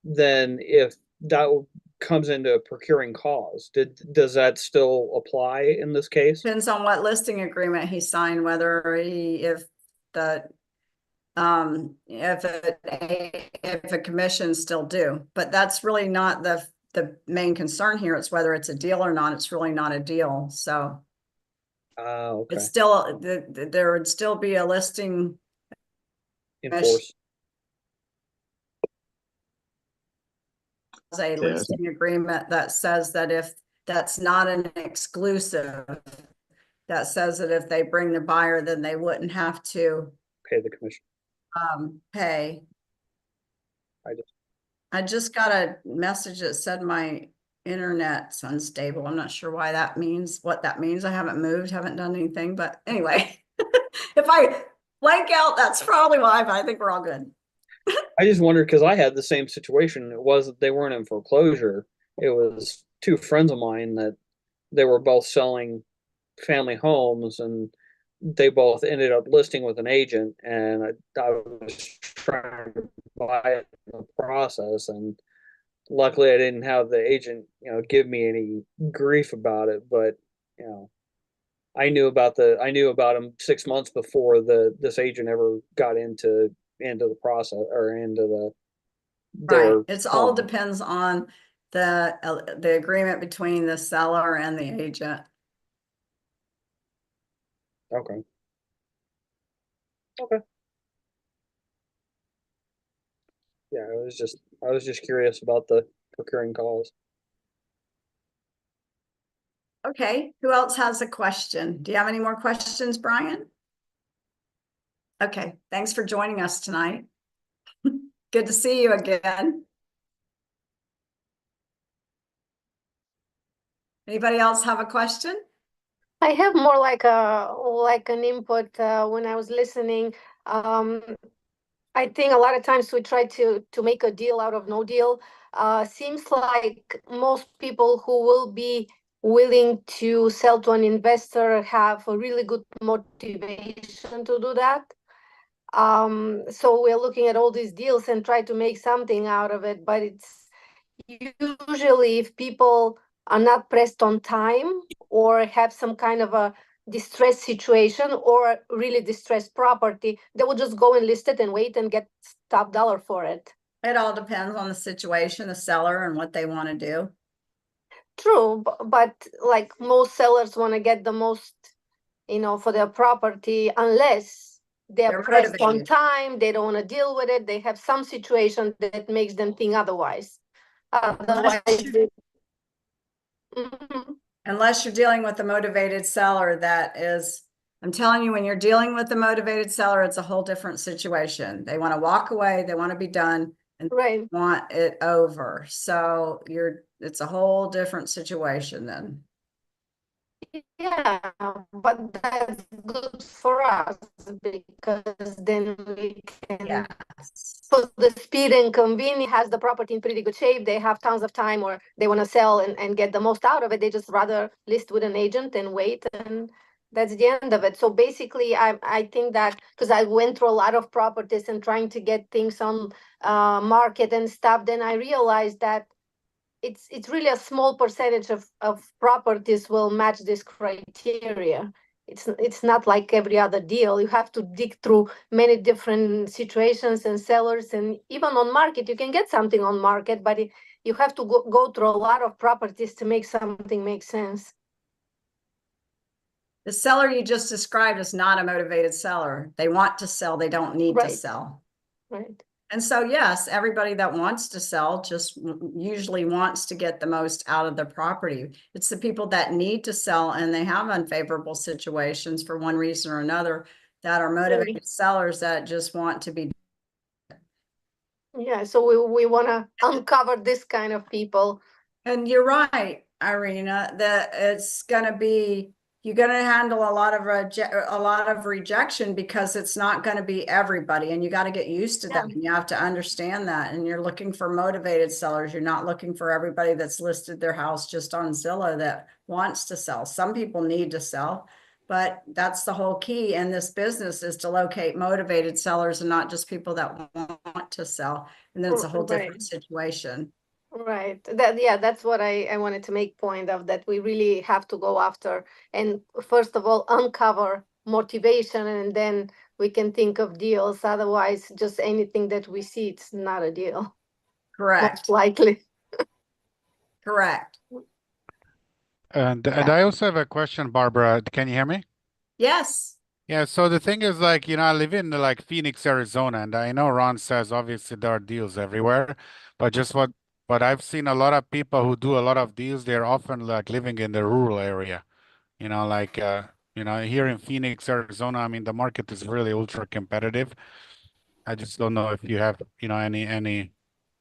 then if that comes into a procuring cause, does that still apply in this case? Depends on what listing agreement he signed, whether if a commission's still due, but that's really not the main concern here. It's whether it's a deal or not. It's really not a deal. So Okay. it's still, there would still be a listing Enforce. A listing agreement that says that if that's not an exclusive, that says that if they bring the buyer, then they wouldn't have to pay the commission. Pay. I just got a message that said my internet's unstable. I'm not sure why that means, what that means. I haven't moved, haven't done anything, but anyway, if I blank out, that's probably why, but I think we're all good. I just wondered because I had the same situation. It was, they weren't in foreclosure. It was two friends of mine that they were both selling family homes, and they both ended up listing with an agent, and I was trying to buy it in the process, and luckily I didn't have the agent, give me any grief about it, but I knew about him 6 months before this agent ever got into the process or into the right. It's all depends on the agreement between the seller and the agent. Okay. Okay. Yeah, I was just curious about the recurring calls. Okay, who else has a question? Do you have any more questions, Brian? Okay, thanks for joining us tonight. Good to see you again. Anybody else have a question? I have more like an input when I was listening. I think a lot of times we try to make a deal out of no deal. Seems like most people who will be willing to sell to an investor have a really good motivation to do that. So we're looking at all these deals and try to make something out of it, but it's usually if people are not pressed on time or have some kind of a distressed situation or really distressed property, they will just go and list it and wait and get top dollar for it. It all depends on the situation, the seller, and what they want to do. True, but like most sellers want to get the most, for their property, unless they're pressed on motivated. time, they don't want to deal with it, they have some situation that makes them think otherwise. Otherwise, Mhm. Unless you're dealing with a motivated seller, that is, I'm telling you, when you're dealing with a motivated seller, it's a whole different situation. They want to walk away, they want to be done, and Right. want it over. So it's a whole different situation then. Yeah, but that's good for us because then we can Yes. for the speed and convenience has the property in pretty good shape. They have tons of time or they want to sell and get the most out of it. They just rather list with an agent and wait, and that's the end of it. So basically, I think that because I went through a lot of properties and trying to get things on market and stuff, then I realized that it's really a small percentage of properties will match this criteria. It's not like every other deal. You have to dig through many different situations and sellers, and even on market you can get something on market, but you have to go through a lot of properties to make something make sense. The seller you just described is not a motivated seller. They want to sell, they don't need to Right. sell. Right. And so, yes, everybody that wants to sell just usually wants to get the most out of their property. It's the people that need to sell and they have unfavorable situations for one reason or another that are motivated sellers that just want to be. Yeah, so we want to uncover this kind of people. And you're right, Irina, that it's going to be, you're going to handle a lot of rejection because it's not going to be everybody, and you got to get used to that. And you have to understand that. And you're looking for motivated sellers. You're not looking for everybody that's listed their house just on Zillow that wants to sell. Some people need to sell, but that's the whole key in this business is to locate motivated sellers and not just people that want to sell. And then it's a whole different situation. Right. That's what I wanted to make point of, that we really have to go after and first of all uncover motivation, and then we can think of deals. Otherwise, just anything that we see, it's not a deal. Correct. Most likely. Correct. And I also have a question, Barbara. Can you hear me? Yes. Yeah, so the thing is, like, I live in like Phoenix, Arizona, and I know Ron says obviously there are deals everywhere, but just what I've seen a lot of people who do a lot of deals, they're often like living in the rural area. Like here in Phoenix, Arizona, I mean the market is really ultra competitive. I just don't know if you have, any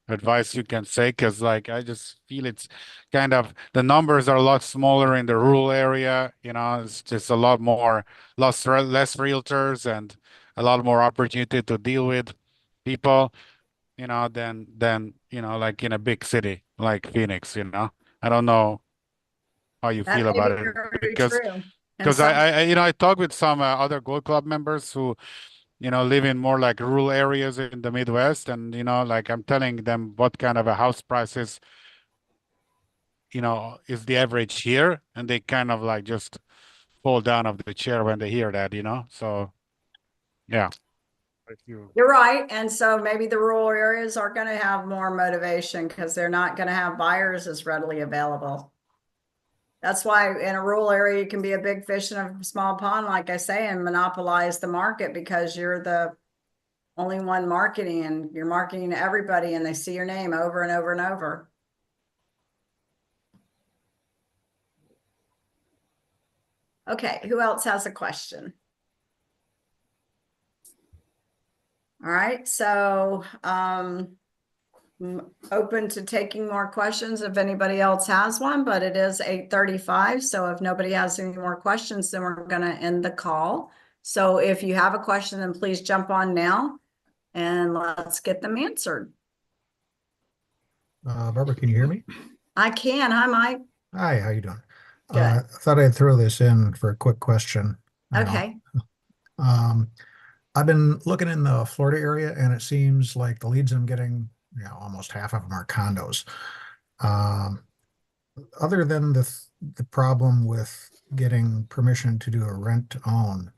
advice you can say, because like I just feel it's kind of the numbers are a lot smaller in the rural area. It's just a lot more less realtors and a lot more opportunity to deal with people, than like in a big city like Phoenix. I don't know how you That feel may about be it very because true. And because some, I talked with some other Gold Club members who live in more like rural areas in the Midwest. And, like I'm telling them what kind of a house prices, is the average here. And they kind of like just fall down of the chair when they hear that. So, yeah. if you. You're right. And so maybe the rural areas are going to have more motivation because they're not going to have buyers as readily available. That's why in a rural area, you can be a big fish in a small pond, like I say, and monopolize the market because you're the only one marketing and you're marketing to everybody and they see your name over and over and over. Okay, who else has a question? All right, so open to taking more questions if anybody else has one, but it is 8:35. So if nobody has any more questions, then we're going to end the call. So if you have a question, then please jump on now and let's get them answered. Barbara, can you hear me? I can. Hi, Mike. Hi, how you doing? Good. I thought I'd throw this in for a quick question. Okay. I've been looking in the Florida area, and it seems like the leads I'm getting, almost half of them are condos. Other than the problem with getting permission to do a rent to own,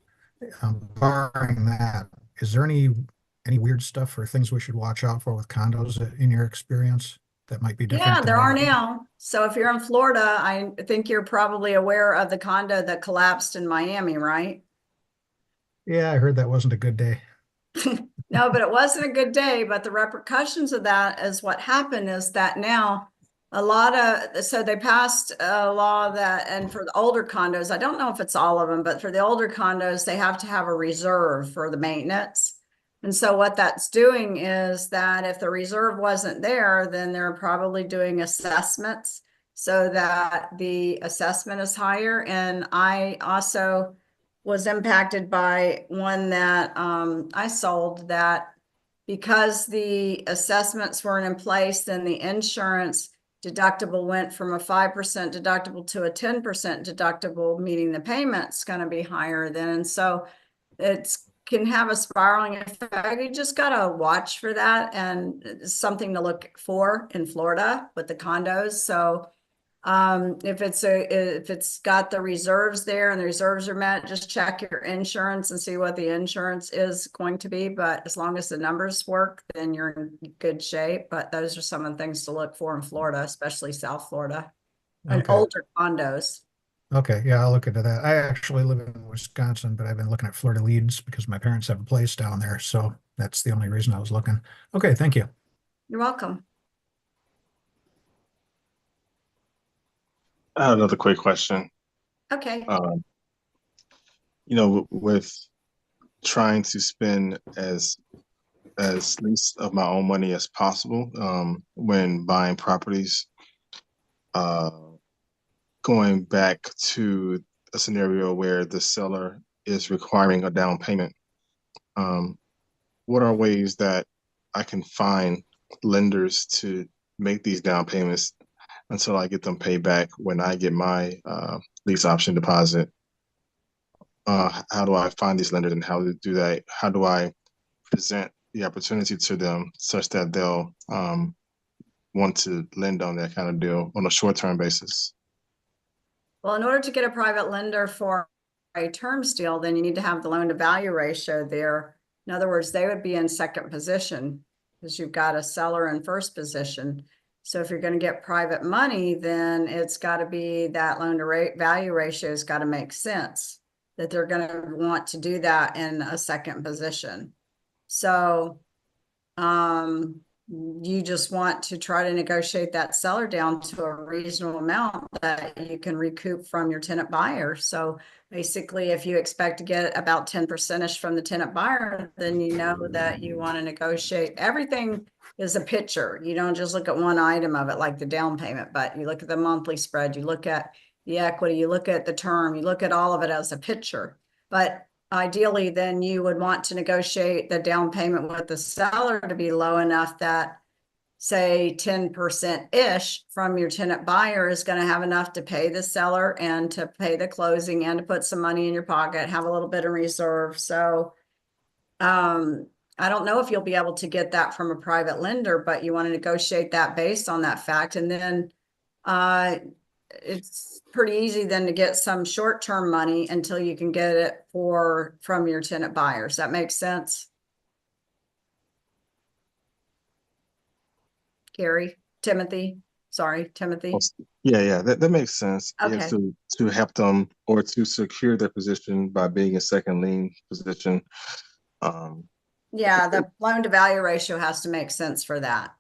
barring that, is there any weird stuff or things we should watch out for with condos in your experience that might be different? Yeah, there are now. So if you're in Florida, I think you're probably aware of the condo that collapsed in Miami, right? Yeah, I heard that wasn't a good day. No, but it wasn't a good day. But the repercussions of that is what happened is that now so they passed a law that, and for the older condos, I don't know if it's all of them, but for the older condos, they have to have a reserve for the maintenance. And so what that's doing is that if the reserve wasn't there, then they're probably doing assessments so that the assessment is higher. And I also was impacted by one that I sold that because the assessments weren't in place, then the insurance deductible went from a 5% deductible to a 10% deductible, meaning the payment's going to be higher then. And so it can have a spiraling effect. You just got to watch for that, and it's something to look for in Florida with the condos. So if it's got the reserves there and the reserves are met, just check your insurance and see what the insurance is going to be. But as long as the numbers work, then you're in good shape. But those are some of the things to look for in Florida, especially South Florida, and Okay. older condos. Okay, yeah, I'll look into that. I actually live in Wisconsin, but I've been looking at Florida leads because my parents have a place down there. So that's the only reason I was looking. Okay, thank you. You're welcome. I have another quick question. Okay. With trying to spend as least of my own money as possible when buying properties, going back to a scenario where the seller is requiring a down payment, what are ways that I can find lenders to make these down payments until I get them paid back when I get my lease option deposit? How do I find these lenders and how to do that? How do I present the opportunity to them such that they'll want to lend on that kind of deal on a short-term basis? Well, in order to get a private lender for a terms deal, then you need to have the loan to value ratio there. In other words, they would be in second position because you've got a seller in first position. So if you're going to get private money, then it's got to be that loan to value ratio has got to make sense that they're going to want to do that in a second position. So you just want to try to negotiate that seller down to a reasonable amount that you can recoup from your tenant buyer. So basically, if you expect to get about 10%ish from the tenant buyer, then you know that you want to negotiate. Everything is a picture. You don't just look at one item of it, like the down payment, but you look at the monthly spread, you look at the equity, you look at the term, you look at all of it as a picture. But ideally, then you would want to negotiate the down payment with the seller to be low enough that, say, 10%-ish from your tenant buyer is going to have enough to pay the seller and to pay the closing and to put some money in your pocket, have a little bit in reserve. So I don't know if you'll be able to get that from a private lender, but you want to negotiate that based on that fact. And then it's pretty easy then to get some short-term money until you can get it from your tenant buyers. That makes sense? Timothy, Yeah, that makes sense. Yeah, okay. to help them or to secure their position by being a second lien position. Yeah, the loan to value ratio has to make sense for that.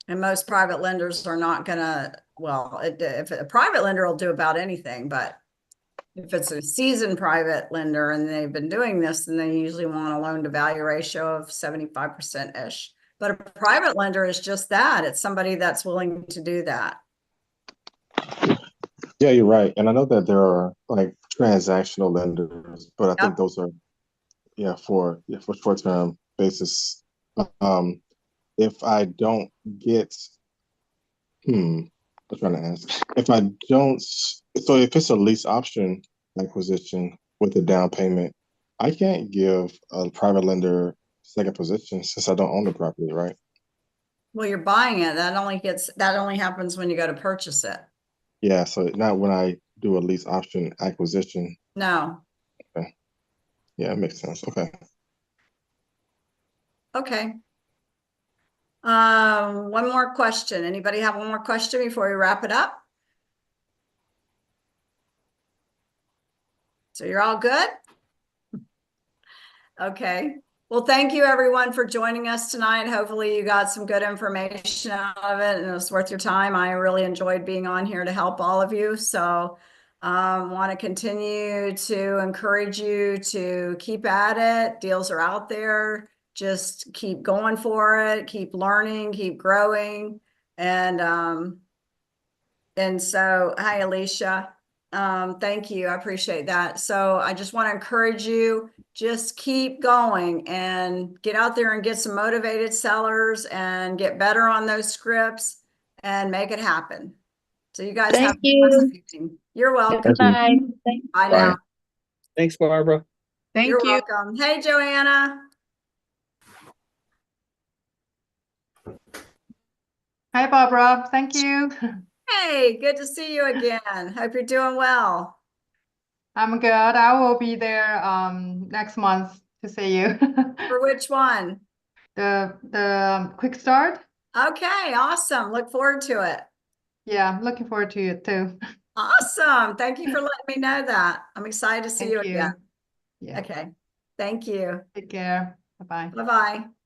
And most private lenders are not gonna, well, if a private lender will do about anything, but if it's a seasoned private lender and they've been doing this, then they usually want a loan to value ratio of 75%-ish. But a private lender is just that. It's somebody that's willing to do that. Yeah, you're right. And I know that there are like transactional lenders, but I think those are for short term basis. If I don't get I'm trying to ask. If I don't so if it's a lease option acquisition with a down payment, I can't give a private lender second position since I don't own the property, right? Well, you're buying it. That only happens when you go to purchase it. Yeah, so not when I do a lease option acquisition. No. Okay. Yeah, it makes sense. Okay. Okay. One more question. Anybody have one more question before we wrap it up? So you're all good? Okay. Well, thank you everyone for joining us tonight. Hopefully you got some good information out of it and it was worth your time. I really enjoyed being on here to help all of you. So want to continue to encourage you to keep at it. Deals are out there. Just keep going for it, keep learning, keep growing. And so, hi, Alicia. Thank you. I appreciate that. So I just want to encourage you, just keep going and get out there and get some motivated sellers and get better on those scripts and make it happen. So you guys have a blessed evening. You're welcome. Good night. Bye now. Thanks, Barbara. You're welcome. Hey, Joanna. Hi, Barbara. Thank you. Hey, good to see you again. Hope you're doing well. I'm good. I will be there next month to see you. For which one? The quick start. Okay, awesome. Look forward to it. Yeah, I'm looking forward to it too. Awesome. Thank you for letting me know that. I'm excited to see Thank you you. again. Yeah. Okay. Thank you. Take care. Bye-bye. Bye-bye.